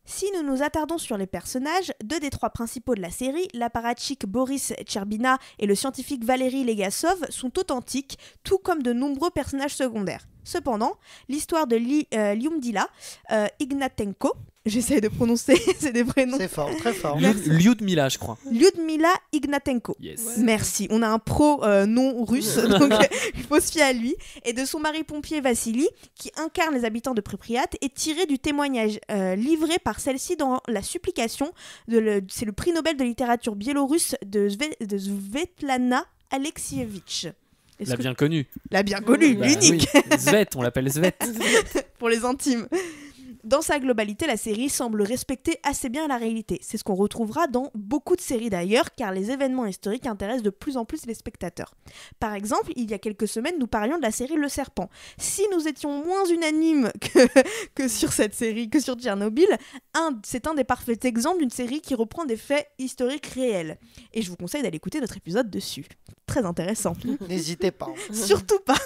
Si nous nous attardons sur les personnages, deux des trois principaux de la série, l'apparatchik Boris Tcherbina et le scientifique Valery Legasov, sont authentiques, tout comme de nombreux personnages secondaires. Cependant, l'histoire de Lyudmila Ignatenko, j'essaie de prononcer, c'est des prénoms. C'est fort, très fort. Lyudmila, je crois. Lyudmila Ignatenko. Yes. Ouais. Merci. On a un pro non russe, donc il faut se fier à lui. Et de son mari pompier Vassili, qui incarne les habitants de Pripyat, est tiré du témoignage livré par celle-ci dans La Supplication. C'est le prix Nobel de littérature biélorusse de Svetlana Alexievitch. La bien connue. La bien connue, l'unique. Oui. Svet, on l'appelle Svet. Pour les intimes. Dans sa globalité, la série semble respecter assez bien la réalité. C'est ce qu'on retrouvera dans beaucoup de séries d'ailleurs, car les événements historiques intéressent de plus en plus les spectateurs. Par exemple, il y a quelques semaines, nous parlions de la série Le Serpent. Si nous étions moins unanimes que sur cette série, que sur Tchernobyl, c'est un des parfaits exemples d'une série qui reprend des faits historiques réels. Et je vous conseille d'aller écouter notre épisode dessus. Très intéressant. N'hésitez pas. Surtout pas.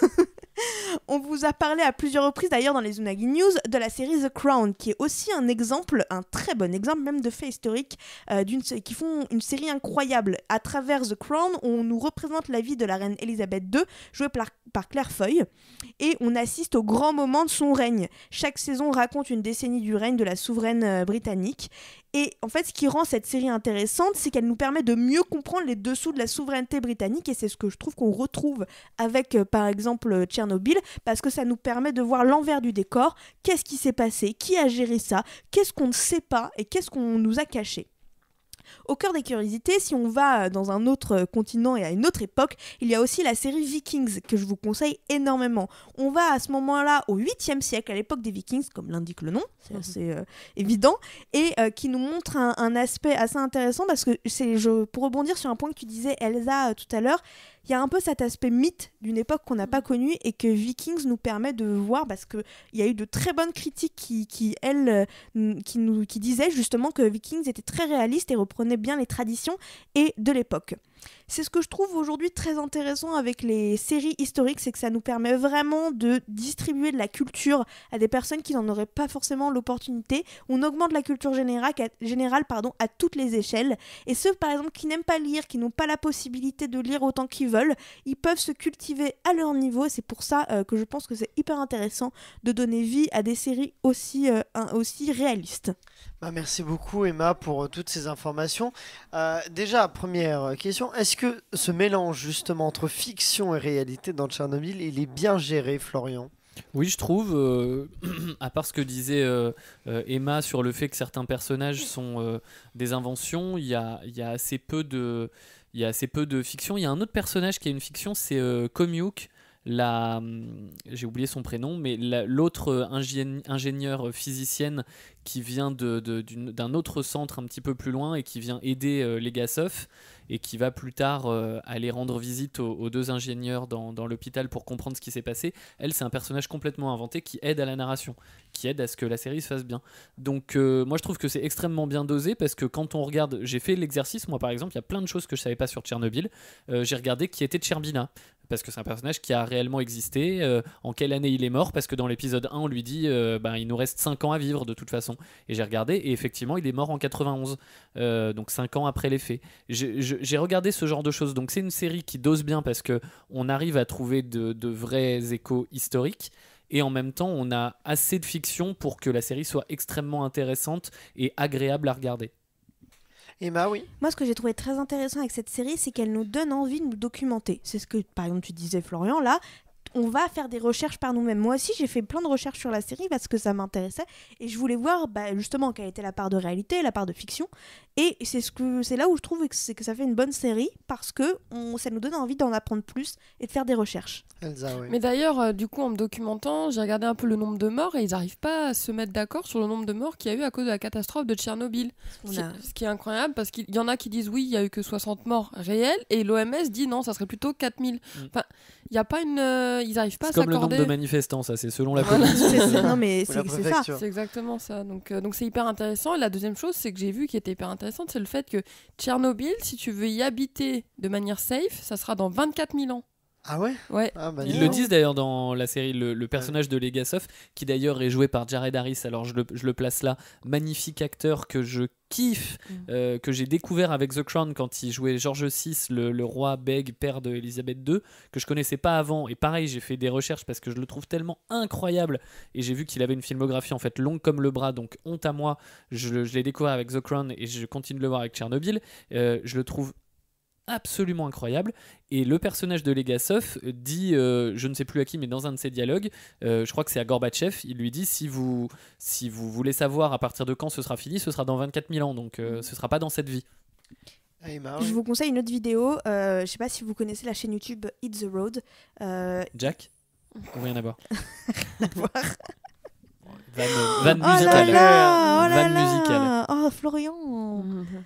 On vous a parlé à plusieurs reprises d'ailleurs dans les Unagi News de la série The Crown, qui est aussi un exemple, un très bon exemple même de faits historiques qui font une série incroyable. À travers The Crown, on nous représente la vie de la reine Elisabeth II, jouée par Claire Foy, et on assiste au grand moment de son règne. Chaque saison raconte une décennie du règne de la souveraine britannique, Et en fait, ce qui rend cette série intéressante, c'est qu'elle nous permet de mieux comprendre les dessous de la souveraineté britannique, et c'est ce que je trouve qu'on retrouve avec, par exemple, Tchernobyl, parce que ça nous permet de voir l'envers du décor, qu'est-ce qui s'est passé, qui a géré ça, qu'est-ce qu'on ne sait pas et qu'est-ce qu'on nous a caché. Au cœur des curiosités, si on va dans un autre continent et à une autre époque, il y a aussi la série Vikings que je vous conseille énormément. On va à ce moment-là au 8e siècle, à l'époque des Vikings, comme l'indique le nom, c'est assez évident, et qui nous montre un aspect assez intéressant parce que pour rebondir sur un point que tu disais Elsa tout à l'heure, il y a un peu cet aspect mythe d'une époque qu'on n'a pas connue et que Vikings nous permet de voir, parce qu'il y a eu de très bonnes critiques qui disaient justement que Vikings était très réaliste et reprenait bien les traditions et de l'époque. C'est ce que je trouve aujourd'hui très intéressant avec les séries historiques, c'est que ça nous permet vraiment de distribuer de la culture à des personnes qui n'en auraient pas forcément l'opportunité. On augmente la culture générale à toutes les échelles. Et ceux, par exemple, qui n'aiment pas lire, qui n'ont pas la possibilité de lire autant qu'ils veulent, ils peuvent se cultiver à leur niveau. Et c'est pour ça que je pense que c'est hyper intéressant de donner vie à des séries aussi réalistes. Merci beaucoup Emma pour toutes ces informations. Déjà, première question, est-ce que ce mélange justement entre fiction et réalité dans Tchernobyl, il est bien géré, Florian ? Oui, je trouve, à part ce que disait Emma sur le fait que certains personnages sont des inventions, il y a assez peu de fiction. Il y a un autre personnage qui a une fiction, c'est Komyuk. J'ai oublié son prénom, mais l'autre ingénieure physicienne qui vient d'un autre centre un petit peu plus loin et qui vient aider Legasov et qui va plus tard aller rendre visite aux deux ingénieurs dans l'hôpital pour comprendre ce qui s'est passé. Elle, c'est un personnage complètement inventé qui aide à la narration, qui aide à ce que la série se fasse bien. Donc moi je trouve que c'est extrêmement bien dosé, parce que quand on regarde, j'ai fait l'exercice, moi par exemple, il y a plein de choses que je savais pas sur Tchernobyl. J'ai regardé qui était Tcherbina, parce que c'est un personnage qui a réellement existé, en quelle année il est mort, parce que dans l'épisode 1 on lui dit il nous reste 5 ans à vivre de toute façon, et j'ai regardé et effectivement il est mort en 91, donc 5 ans après les faits. J'ai regardé ce genre de choses, donc c'est une série qui dose bien parce que on arrive à trouver de vrais échos historiques, et en même temps on a assez de fiction pour que la série soit extrêmement intéressante et agréable à regarder. Emma, oui. Moi, ce que j'ai trouvé très intéressant avec cette série, c'est qu'elle nous donne envie de nous documenter. C'est ce que, par exemple, tu disais, Florian, là. On va faire des recherches par nous-mêmes. Moi aussi, j'ai fait plein de recherches sur la série parce que ça m'intéressait et je voulais voir justement quelle était la part de réalité, la part de fiction. Et c'est là où je trouve que ça fait une bonne série, parce que ça nous donne envie d'en apprendre plus et de faire des recherches. Elsa, oui. Mais d'ailleurs, du coup, en me documentant, j'ai regardé un peu le nombre de morts et ils n'arrivent pas à se mettre d'accord sur le nombre de morts qu'il y a eu à cause de la catastrophe de Tchernobyl. Ce qui est incroyable, parce qu'il y en a qui disent oui, il y a eu que 60 morts réels, et l'OMS dit non, ça serait plutôt 4000. Enfin, il n'y a pas ils n'arrivent pas à s'accorder. C'est comme le nombre de manifestants, ça, c'est selon la Voilà. police. Non, mais c'est ça. C'est exactement ça. Donc c'est hyper intéressant. Et la deuxième chose, c'est que j'ai vu qui était hyper intéressante, c'est le fait que Tchernobyl, si tu veux y habiter de manière safe, ça sera dans 24 000 ans. Ah ouais ? Ouais. Ils le disent d'ailleurs dans la série, le personnage de Legasov, qui d'ailleurs est joué par Jared Harris, alors je le place là, magnifique acteur que je kiffe, que j'ai découvert avec The Crown quand il jouait George VI, le roi bègue, père d'Elisabeth II, que je connaissais pas avant, et pareil, j'ai fait des recherches parce que je le trouve tellement incroyable, et j'ai vu qu'il avait une filmographie en fait longue comme le bras, donc honte à moi, je l'ai découvert avec The Crown et je continue de le voir avec Tchernobyl. Je le trouve absolument incroyable, et le personnage de Legasov dit, je ne sais plus à qui, mais dans un de ses dialogues, je crois que c'est à Gorbatchev, il lui dit si vous voulez savoir à partir de quand ce sera fini, ce sera dans 24 000 ans, donc ce sera pas dans cette vie. Je vous conseille une autre vidéo, je sais pas si vous connaissez la chaîne YouTube Hit the Road. Jack ou rien à voir. Van musicale. Oh Florian,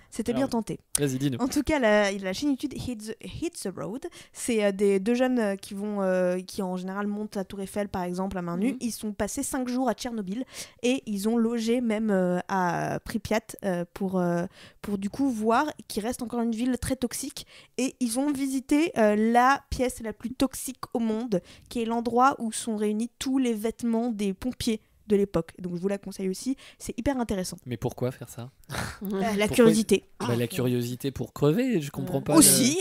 c'était bien tenté. Vas-y, dis-nous. En tout cas, la chaîne YouTube Hit the Road, c'est deux jeunes qui en général montent la Tour Eiffel par exemple à main nue. Ils sont passés 5 jours à Tchernobyl et ils ont logé même à Pripyat pour du coup voir, qui reste encore une ville très toxique, et ils ont visité la pièce la plus toxique au monde, qui est l'endroit où sont réunis tous les vêtements des pompiers de l'époque. Donc je vous la conseille aussi, c'est hyper intéressant. Mais pourquoi faire ça ? La curiosité. La curiosité pour crever, je comprends pas. Aussi.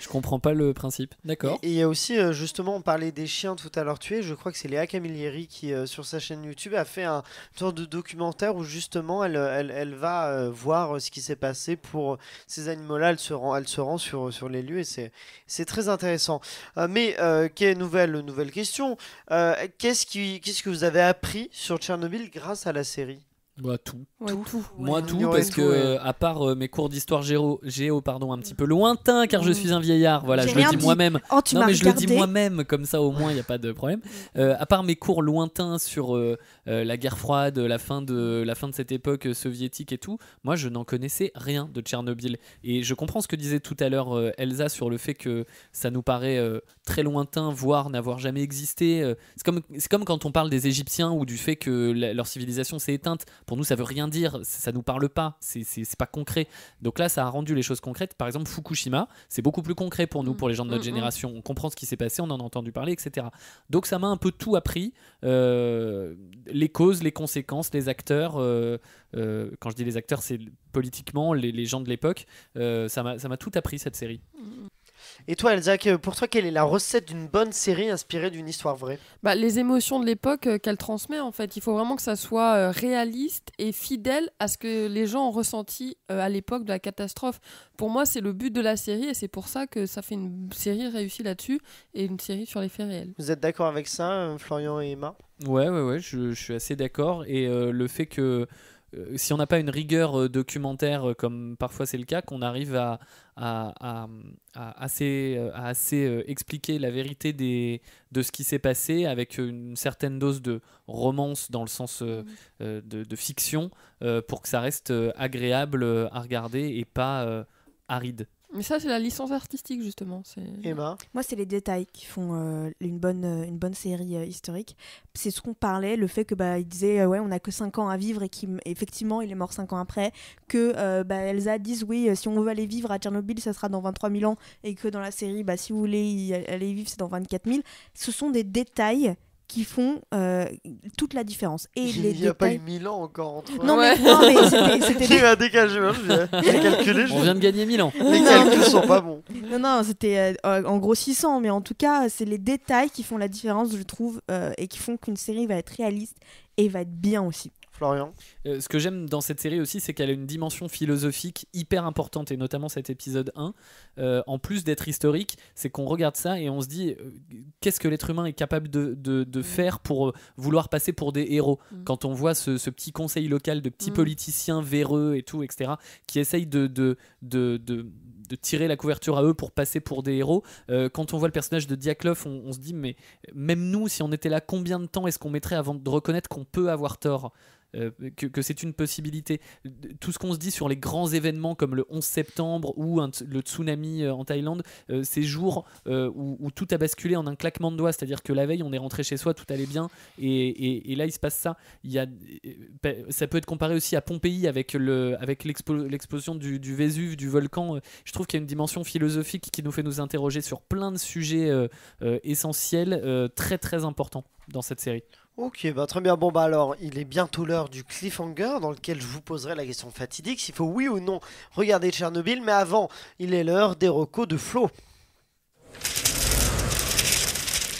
Je comprends pas le principe. D'accord. Et il y a aussi, justement, on parlait des chiens tout à l'heure tués. Je crois que c'est Léa Camilleri qui, sur sa chaîne YouTube, a fait une sorte de documentaire où justement elle va voir ce qui s'est passé pour ces animaux-là. Elle se rend sur les lieux et c'est très intéressant. Quelle nouvelle question. Qu'est-ce que vous avez appris sur Tchernobyl grâce à la série? Bah, tout. Ouais, tout. Moi Ouais. tout, Ouais, parce tout, que à part mes cours d'histoire géo, un petit peu lointains, car je suis un vieillard, voilà, J'ai je le rien dis dit. moi-même. Oh, tu Non m'as mais je le dis regardé. moi-même, comme ça au moins il n'y a pas de problème. À part mes cours lointains sur la guerre froide, la fin de cette époque soviétique et tout, moi je n'en connaissais rien de Tchernobyl. Et je comprends ce que disait tout à l'heure Elsa sur le fait que ça nous paraît très lointain, voire n'avoir jamais existé. C'est comme quand on parle des Égyptiens ou du fait que leur civilisation s'est éteinte. Pour nous ça veut rien dire, ça nous parle pas, c'est pas concret. Donc là ça a rendu les choses concrètes. Par exemple Fukushima, c'est beaucoup plus concret pour nous, pour les gens de notre génération. On comprend ce qui s'est passé, on en a entendu parler, etc. Donc ça m'a un peu tout appris, les causes, les conséquences, les acteurs. Quand je dis les acteurs, c'est politiquement les gens de l'époque. Ça m'a tout appris cette série. Et toi, Elsa, pour toi, quelle est la recette d'une bonne série inspirée d'une histoire vraie? Bah, les émotions de l'époque qu'elle transmet, en fait. Il faut vraiment que ça soit réaliste et fidèle à ce que les gens ont ressenti à l'époque de la catastrophe. Pour moi, c'est le but de la série et c'est pour ça que ça fait une série réussie là-dessus et une série sur les faits réels. Vous êtes d'accord avec ça, Florian et Emma? Ouais, je suis assez d'accord. Et le fait que si on n'a pas une rigueur documentaire comme parfois c'est le cas, qu'on arrive à assez expliquer la vérité de ce qui s'est passé avec une certaine dose de romance dans le sens de fiction pour que ça reste agréable à regarder et pas aride. Mais ça, c'est la licence artistique, justement. Emma? Moi, c'est les détails qui font une bonne série historique. C'est ce qu'on parlait, le fait que il disait ouais, on n'a que 5 ans à vivre et qu'effectivement, il est mort 5 ans après. Que Elsa dise oui, si on veut aller vivre à Tchernobyl, ça sera dans 23 000 ans. Et que dans la série, si vous voulez y aller vivre, c'est dans 24 000. Ce sont des détails qui font toute la différence. Et Il n'y a pas eu 1000 ans encore entre eux. Non, Ouais. mais c'était Il y a eu un décalage, j'ai calculé. On vient de gagner 1000 ans. Les calculs sont pas bons. Non, c'était en grossissant, mais en tout cas, c'est les détails qui font la différence, je trouve, et qui font qu'une série va être réaliste et va être bien aussi. Florian? Ce que j'aime dans cette série aussi, c'est qu'elle a une dimension philosophique hyper importante, et notamment cet épisode 1. En plus d'être historique, c'est qu'on regarde ça et on se dit qu'est-ce que l'être humain est capable de faire pour vouloir passer pour des héros. Quand on voit ce petit conseil local de petits politiciens véreux et tout, etc., qui essayent de tirer la couverture à eux pour passer pour des héros. Quand on voit le personnage de Diatlov, on se dit mais même nous, si on était là, combien de temps est-ce qu'on mettrait avant de reconnaître qu'on peut avoir tort, que c'est une possibilité. Tout ce qu'on se dit sur les grands événements comme le 11 septembre ou le tsunami en Thaïlande, ces jours où tout a basculé en un claquement de doigts, c'est-à-dire que la veille on est rentré chez soi, tout allait bien et là il se passe ça. Ça peut être comparé aussi à Pompéi avec l'explosion du Vésuve, du volcan. Je trouve qu'il y a une dimension philosophique qui nous fait nous interroger sur plein de sujets essentiels, très très importants dans cette série. Ok, très bien. Alors, il est bientôt l'heure du cliffhanger dans lequel je vous poserai la question fatidique, s'il faut oui ou non regarder Tchernobyl. Mais avant, il est l'heure des recos de Flo.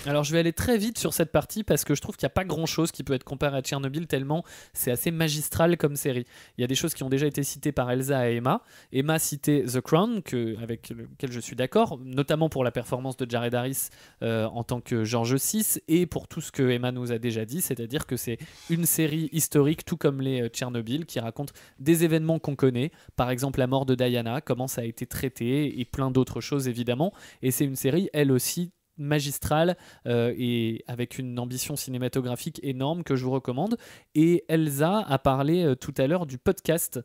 Alors je vais aller très vite sur cette partie parce que je trouve qu'il n'y a pas grand chose qui peut être comparé à Tchernobyl tellement c'est assez magistral comme série. Il y a des choses qui ont déjà été citées par Elsa et Emma. Emma citait The Crown, avec lequel je suis d'accord, notamment pour la performance de Jared Harris en tant que George VI et pour tout ce que Emma nous a déjà dit, c'est-à-dire que c'est une série historique tout comme les Tchernobyl qui raconte des événements qu'on connaît, par exemple la mort de Diana, comment ça a été traité et plein d'autres choses évidemment. Et c'est une série elle aussi magistrale et avec une ambition cinématographique énorme que je vous recommande. Et Elsa a parlé tout à l'heure du podcast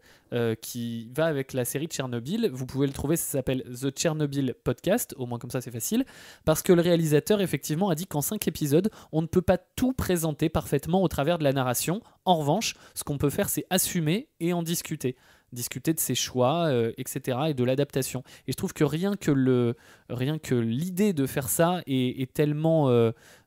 qui va avec la série Tchernobyl. Vous pouvez le trouver, ça s'appelle The Chernobyl Podcast, au moins comme ça c'est facile, parce que le réalisateur effectivement a dit qu'en 5 épisodes on ne peut pas tout présenter parfaitement au travers de la narration. En revanche, ce qu'on peut faire c'est assumer et en discuter de ses choix, etc. et de l'adaptation. Et je trouve que rien que l'idée de faire ça est tellement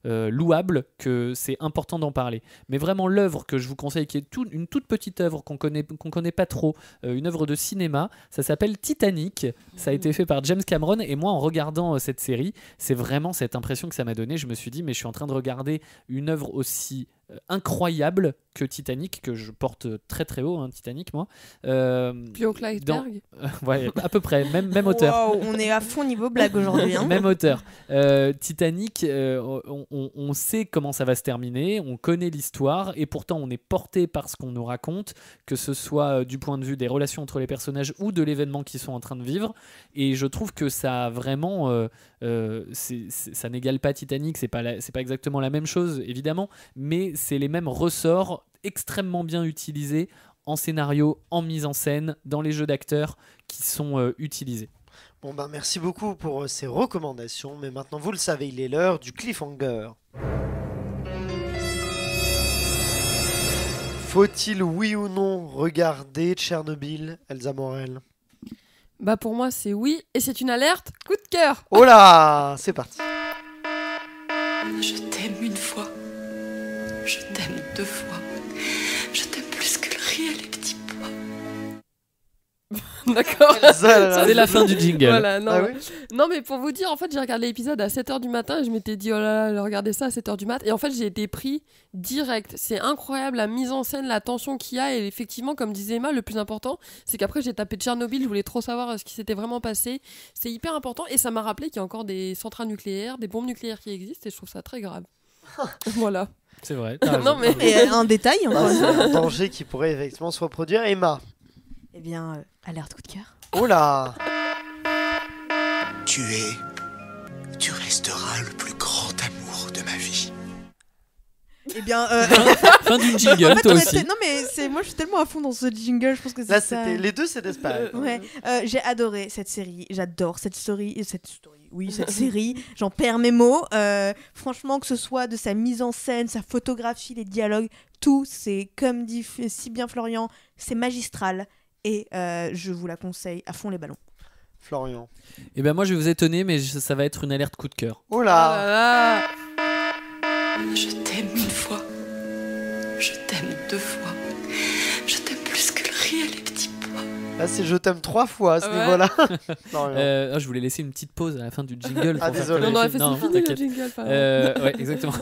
louable que c'est important d'en parler. Mais vraiment l'œuvre que je vous conseille, qui est une toute petite œuvre qu'on connaît pas trop, une œuvre de cinéma, ça s'appelle Titanic. Ça a été fait par James Cameron et moi en regardant cette série, c'est vraiment cette impression que ça m'a donné. Je me suis dit mais je suis en train de regarder une œuvre aussi incroyable que Titanic, que je porte très très haut, hein, Titanic moi. Plus haut que l'iceberg. Ouais, à peu près, même hauteur. Wow, on est à fond niveau blague aujourd'hui. Hein. Même hauteur. Titanic, on sait comment ça va se terminer, on connaît l'histoire et pourtant on est porté par ce qu'on nous raconte, que ce soit du point de vue des relations entre les personnages ou de l'événement qu'ils sont en train de vivre. Et je trouve que ça a vraiment, ça n'égale pas Titanic, c'est pas exactement la même chose évidemment, mais c'est les mêmes ressorts extrêmement bien utilisés en scénario, en mise en scène, dans les jeux d'acteurs qui sont utilisés. Bon ben merci beaucoup pour ces recommandations, mais maintenant vous le savez, il est l'heure du cliffhanger. Faut-il oui ou non regarder Tchernobyl, Elsa Morel? Bah pour moi c'est oui, et c'est une alerte coup de cœur. Oh là, c'est parti. Je t'aime une fois, je t'aime 2 fois, je t'aime plus que le riz et les petits pois. D'accord. C'est la fin du jingle. Voilà, non, Ah ouais. oui. Non, mais pour vous dire, en fait, j'ai regardé l'épisode à 7h du matin et je m'étais dit, oh là là, regardez ça à 7h du matin. Et en fait, j'ai été pris direct. C'est incroyable la mise en scène, la tension qu'il y a. Et effectivement, comme disait Emma, le plus important, c'est qu'après, j'ai tapé Tchernobyl. Je voulais trop savoir ce qui s'était vraiment passé. C'est hyper important. Et ça m'a rappelé qu'il y a encore des centrales nucléaires, des bombes nucléaires qui existent. Et je trouve ça très grave. Voilà. C'est vrai. Non, mais. Et un détail, encore Ah, une c'est fois. un danger qui pourrait effectivement se reproduire. Emma. Eh bien, alerte coup de cœur. Oh là. Tu resteras le plus grand amour de ma vie. Eh bien, Fin d'une jingle, en fait, toi on aussi. était- non mais moi je suis tellement à fond dans ce jingle, je pense que c'est Là, ça. c'était les deux, c'est Despair. Ouais, j'ai adoré cette série, j'adore cette story, oui, cette série, j'en perds mes mots. Franchement, que ce soit de sa mise en scène, sa photographie, les dialogues, tout, c'est comme dit si bien Florian, c'est magistral et je vous la conseille à fond les ballons. Florian. Et ben moi je vais vous étonner, mais ça va être une alerte coup de cœur. Oh Oh là. là là. Je t'aime une fois, je t'aime 2 fois, je t'aime plus que le riz et les petits pois. Là, c'est je t'aime 3 fois à ce Ouais. niveau-là. Florian. Je voulais laisser une petite pause à la fin du jingle. Ah, pour faire désolé. que On les aurait filles- fait non, fini le t'inquiète. jingle. pardon. Ouais, exactement.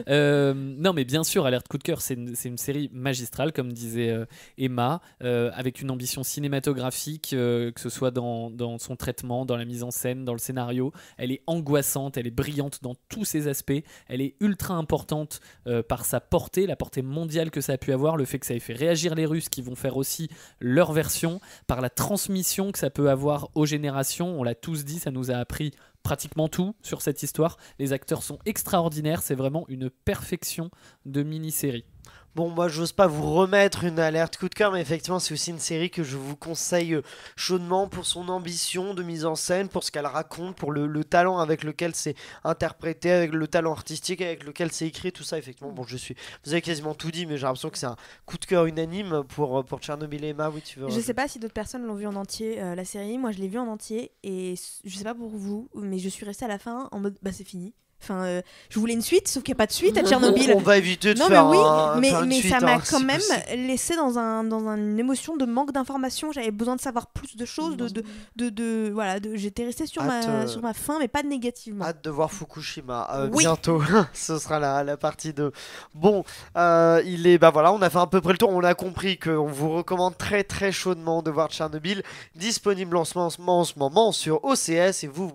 Non, mais bien sûr, Alerte Coup de cœur, c'est une série magistrale, comme disait Emma, avec une ambition cinématographique, que ce soit dans son traitement, dans la mise en scène, dans le scénario. Elle est angoissante, elle est brillante dans tous ses aspects. Elle est ultra importante par sa portée, la portée mondiale que ça a pu avoir, le fait que ça ait fait réagir les Russes qui vont faire aussi leur version, par la transmission que ça peut avoir aux générations. On l'a tous dit, ça nous a appris pratiquement tout sur cette histoire. Les acteurs sont extraordinaires, c'est vraiment une perfection de mini-série. Bon, moi, j'ose pas vous remettre une alerte coup de cœur, mais effectivement, c'est aussi une série que je vous conseille chaudement pour son ambition de mise en scène, pour ce qu'elle raconte, pour le talent avec lequel c'est interprété, avec le talent artistique avec lequel c'est écrit, tout ça, effectivement. Bon, vous avez quasiment tout dit, mais j'ai l'impression que c'est un coup de cœur unanime pour Tchernobyl et Emma. Oui, tu veux. Je sais pas si d'autres personnes l'ont vu en entier, la série. Moi, je l'ai vue en entier et je sais pas pour vous, mais je suis restée à la fin en mode bah c'est fini. Enfin, je voulais une suite, sauf qu'il n'y a pas de suite à Tchernobyl. On va éviter de Non faire mais oui, faire une mais suite, ça m'a hein, quand si même possible. laissé dans une émotion de manque d'informations. J'avais besoin de savoir plus de choses, voilà, j'étais restée sur ma faim, mais pas négativement. Hâte de voir Fukushima Oui. bientôt. Ce sera la partie 2. Bon, voilà, on a fait à peu près le tour. On a compris qu'on vous recommande très très chaudement de voir Tchernobyl, disponible en ce moment sur OCS, et vous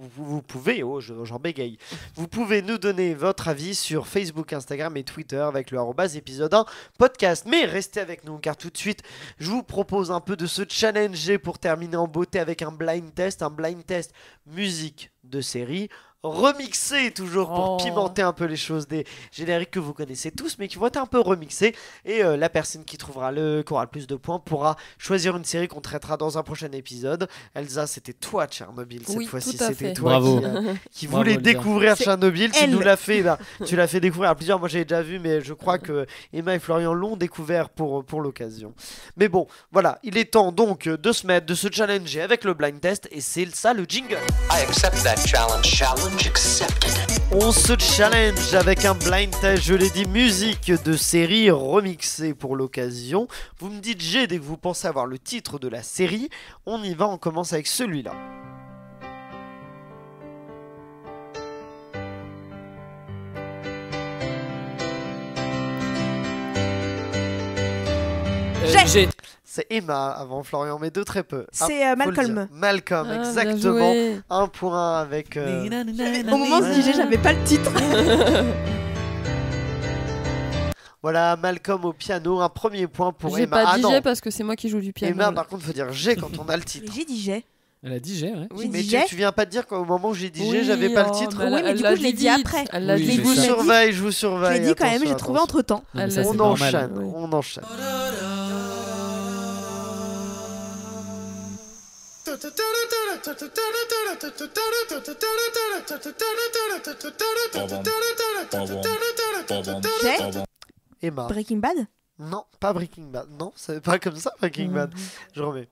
pouvez, j'en bégaye, vous pouvez nous donner votre avis sur Facebook, Instagram et Twitter avec le @épisode 1 podcast. Mais restez avec nous, car tout de suite je vous propose un peu de se challenger pour terminer en beauté avec un blind test musique de série remixé, toujours pour pimenter un peu les choses, des génériques que vous connaissez tous mais qui vont être un peu remixés, et la personne qui aura le plus de points pourra choisir une série qu'on traitera dans un prochain épisode. Elsa, c'était toi Tchernobyl cette Oui, fois-ci, tout à c'était fait. toi Bravo. qui Bravo, voulais Elsa. découvrir C'est Tchernobyl. Tu elle. nous l'as fait, tu l'as fait découvrir à plusieurs. Moi j'avais déjà vu, mais je crois que Emma et Florian l'ont découvert pour l'occasion. Mais bon, voilà, il est temps donc de se challenger avec le blind test, et c'est ça le jingle. I accept that challenge. challenge accepted. On se challenge avec un blind test, je l'ai dit, musique de série remixée pour l'occasion. Vous me dites G dès que vous pensez avoir le titre de la série. On y va, on commence avec celui-là. G. C'est Emma avant Florian, mais de très peu. C'est faut le Malcolm. dire. Malcolm, Ah, bien exactement. joué. 1 pour 1 avec... Au moment où je disais, j'avais pas le titre. Voilà, Malcolm au piano, un premier point pour J'ai Emma. pas dit non, G parce que c'est moi qui joue du piano. Emma, par contre, faut dire G quand on a le titre. J'ai dit G. Elle a dit G, ouais. J'ai Mais dit tu, G. tu viens pas de dire qu'au moment où j'ai dit G, Oui, j'avais pas le oh, titre. mais Oui, mais du l'a coup, je l'ai dit vite. après. Elle l'a Oui, dit Je c'est vous vite. ça. surveille, je vous Je surveille. l'ai dit quand même, attention, j'ai trouvé attention. entre temps. Non, mais Elle ça, l'a c'est On dit. normal. enchaîne, Oui. on enchaîne. Emma. Breaking Bad. Non, pas Breaking Bad. Non, c'est pas comme ça Breaking Bad. Je remets.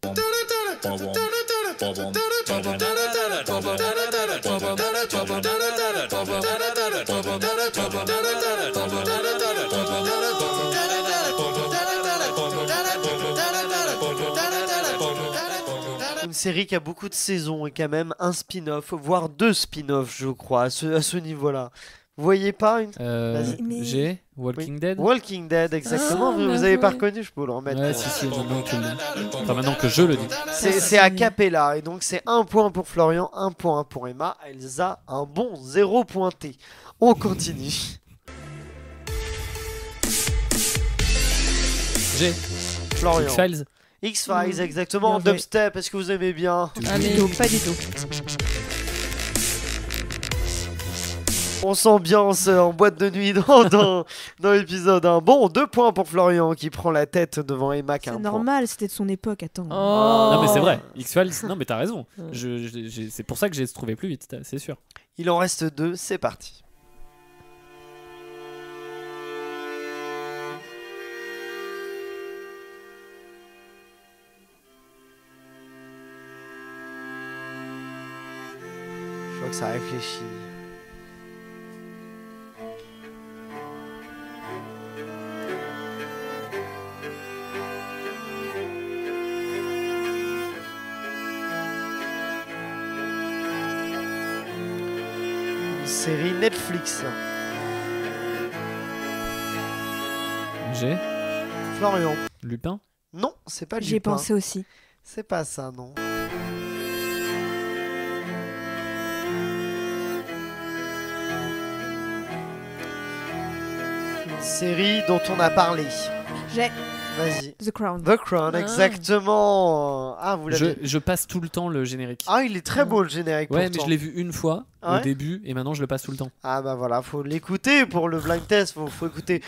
Une série qui a beaucoup de saisons et quand même un spin-off, voire 2 spin-offs, je crois, à ce niveau-là. Vous voyez pas une Vas-y. Mais- G. Walking Dead. Walking Dead, exactement. Ah, vous bien avez pas joué. reconnu, je peux le remettre. Ouais, si, maintenant que tu le dis. Enfin, maintenant que je le dis. C'est a cappella et donc c'est 1 point pour Florian, 1 point pour Emma. Elsa, un bon 0 pointé. On continue. G. Florian. X-Files. X-Files, exactement. Bien joué. Dubstep, est-ce que vous aimez bien? Allez. Du tout, pas du tout. On s'ambiance en boîte de nuit dans l'épisode 1. Bon, 2 points pour Florian qui prend la tête devant Emma qui a C'est 1 point. normal, c'était de son époque, attends. Oh. Non, mais c'est vrai. X-Files, non, mais t'as raison. C'est pour ça que j'ai trouvé plus vite, c'est sûr. Il en reste 2, c'est parti. Je vois que ça réfléchit. Une série Netflix. G. Florian. Lupin. Non, c'est pas J'y ai Lupin. pensé aussi. C'est pas ça, non. Une série dont on a parlé. J'ai Vas-y. The Crown. The Crown, Ah. exactement. Ah, vous l'avez. Je passe tout le temps le générique. Ah, il est très beau le générique. Ouais, mais pourtant. je l'ai vu une fois Ah ouais au début et maintenant je le passe tout le temps. Ah bah voilà, faut l'écouter pour le blind test, faut écouter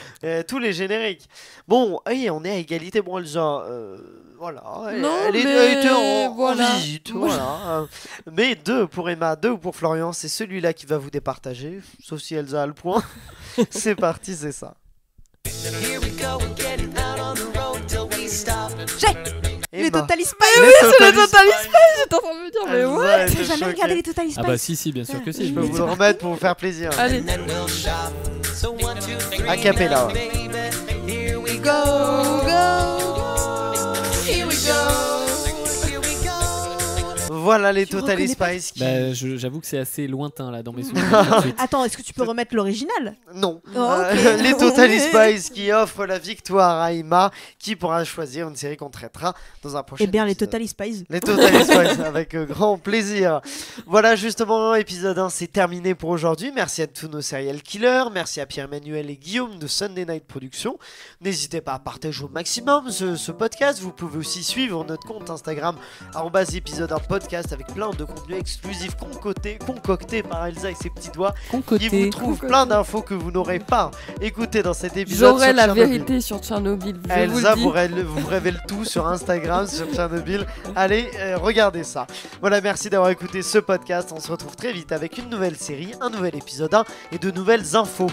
tous les génériques. Bon, on est à égalité, bon Elsa, voilà, Non, elle mais était en voilà. visite, voilà. Mais 2 pour Emma, 2 pour Florian, c'est celui-là qui va vous départager, sauf si Elsa a le point. C'est parti, c'est ça. Les Emma. Total Spice. Les Total J'étais en train de me dire, mais Elsa ouais. était J'ai jamais choquée. regardé les Total Spice. Ah bah si, bien sûr que si. Je peux vous le remettre pour vous faire plaisir. Allez. A cappella. Voilà les Tu Total reconnais pas Spice qui... Bah, j'avoue que c'est assez lointain là dans mes souvenirs. tout de suite. Attends, est-ce que tu peux remettre l'original? Non. Oh, ok. Les Total Spice qui offrent la victoire à Emma, qui pourra choisir une série qu'on traitera dans un prochain Eh bien, les épisode. Total Spice. Les Total Spice, avec grand plaisir. Voilà, justement, épisode 1, c'est terminé pour aujourd'hui. Merci à tous nos serial killers. Merci à Pierre-Emmanuel et Guillaume de Sunday Night Productions. N'hésitez pas à partager au maximum ce podcast. Vous pouvez aussi suivre notre compte Instagram, @épisode 1 podcast, avec plein de contenus exclusifs concoctés par Elsa et ses petits doigts. Qui vous Concoté. trouve plein d'infos que vous n'aurez pas écoutées dans cet épisode. J'aurai sur la Tchernobyl. vérité sur Tchernobyl. Je Elsa vous le dis. vous révèle tout sur Instagram, sur Tchernobyl. Allez, regardez ça. Voilà, merci d'avoir écouté ce podcast. On se retrouve très vite avec une nouvelle série, un nouvel épisode 1 et de nouvelles infos.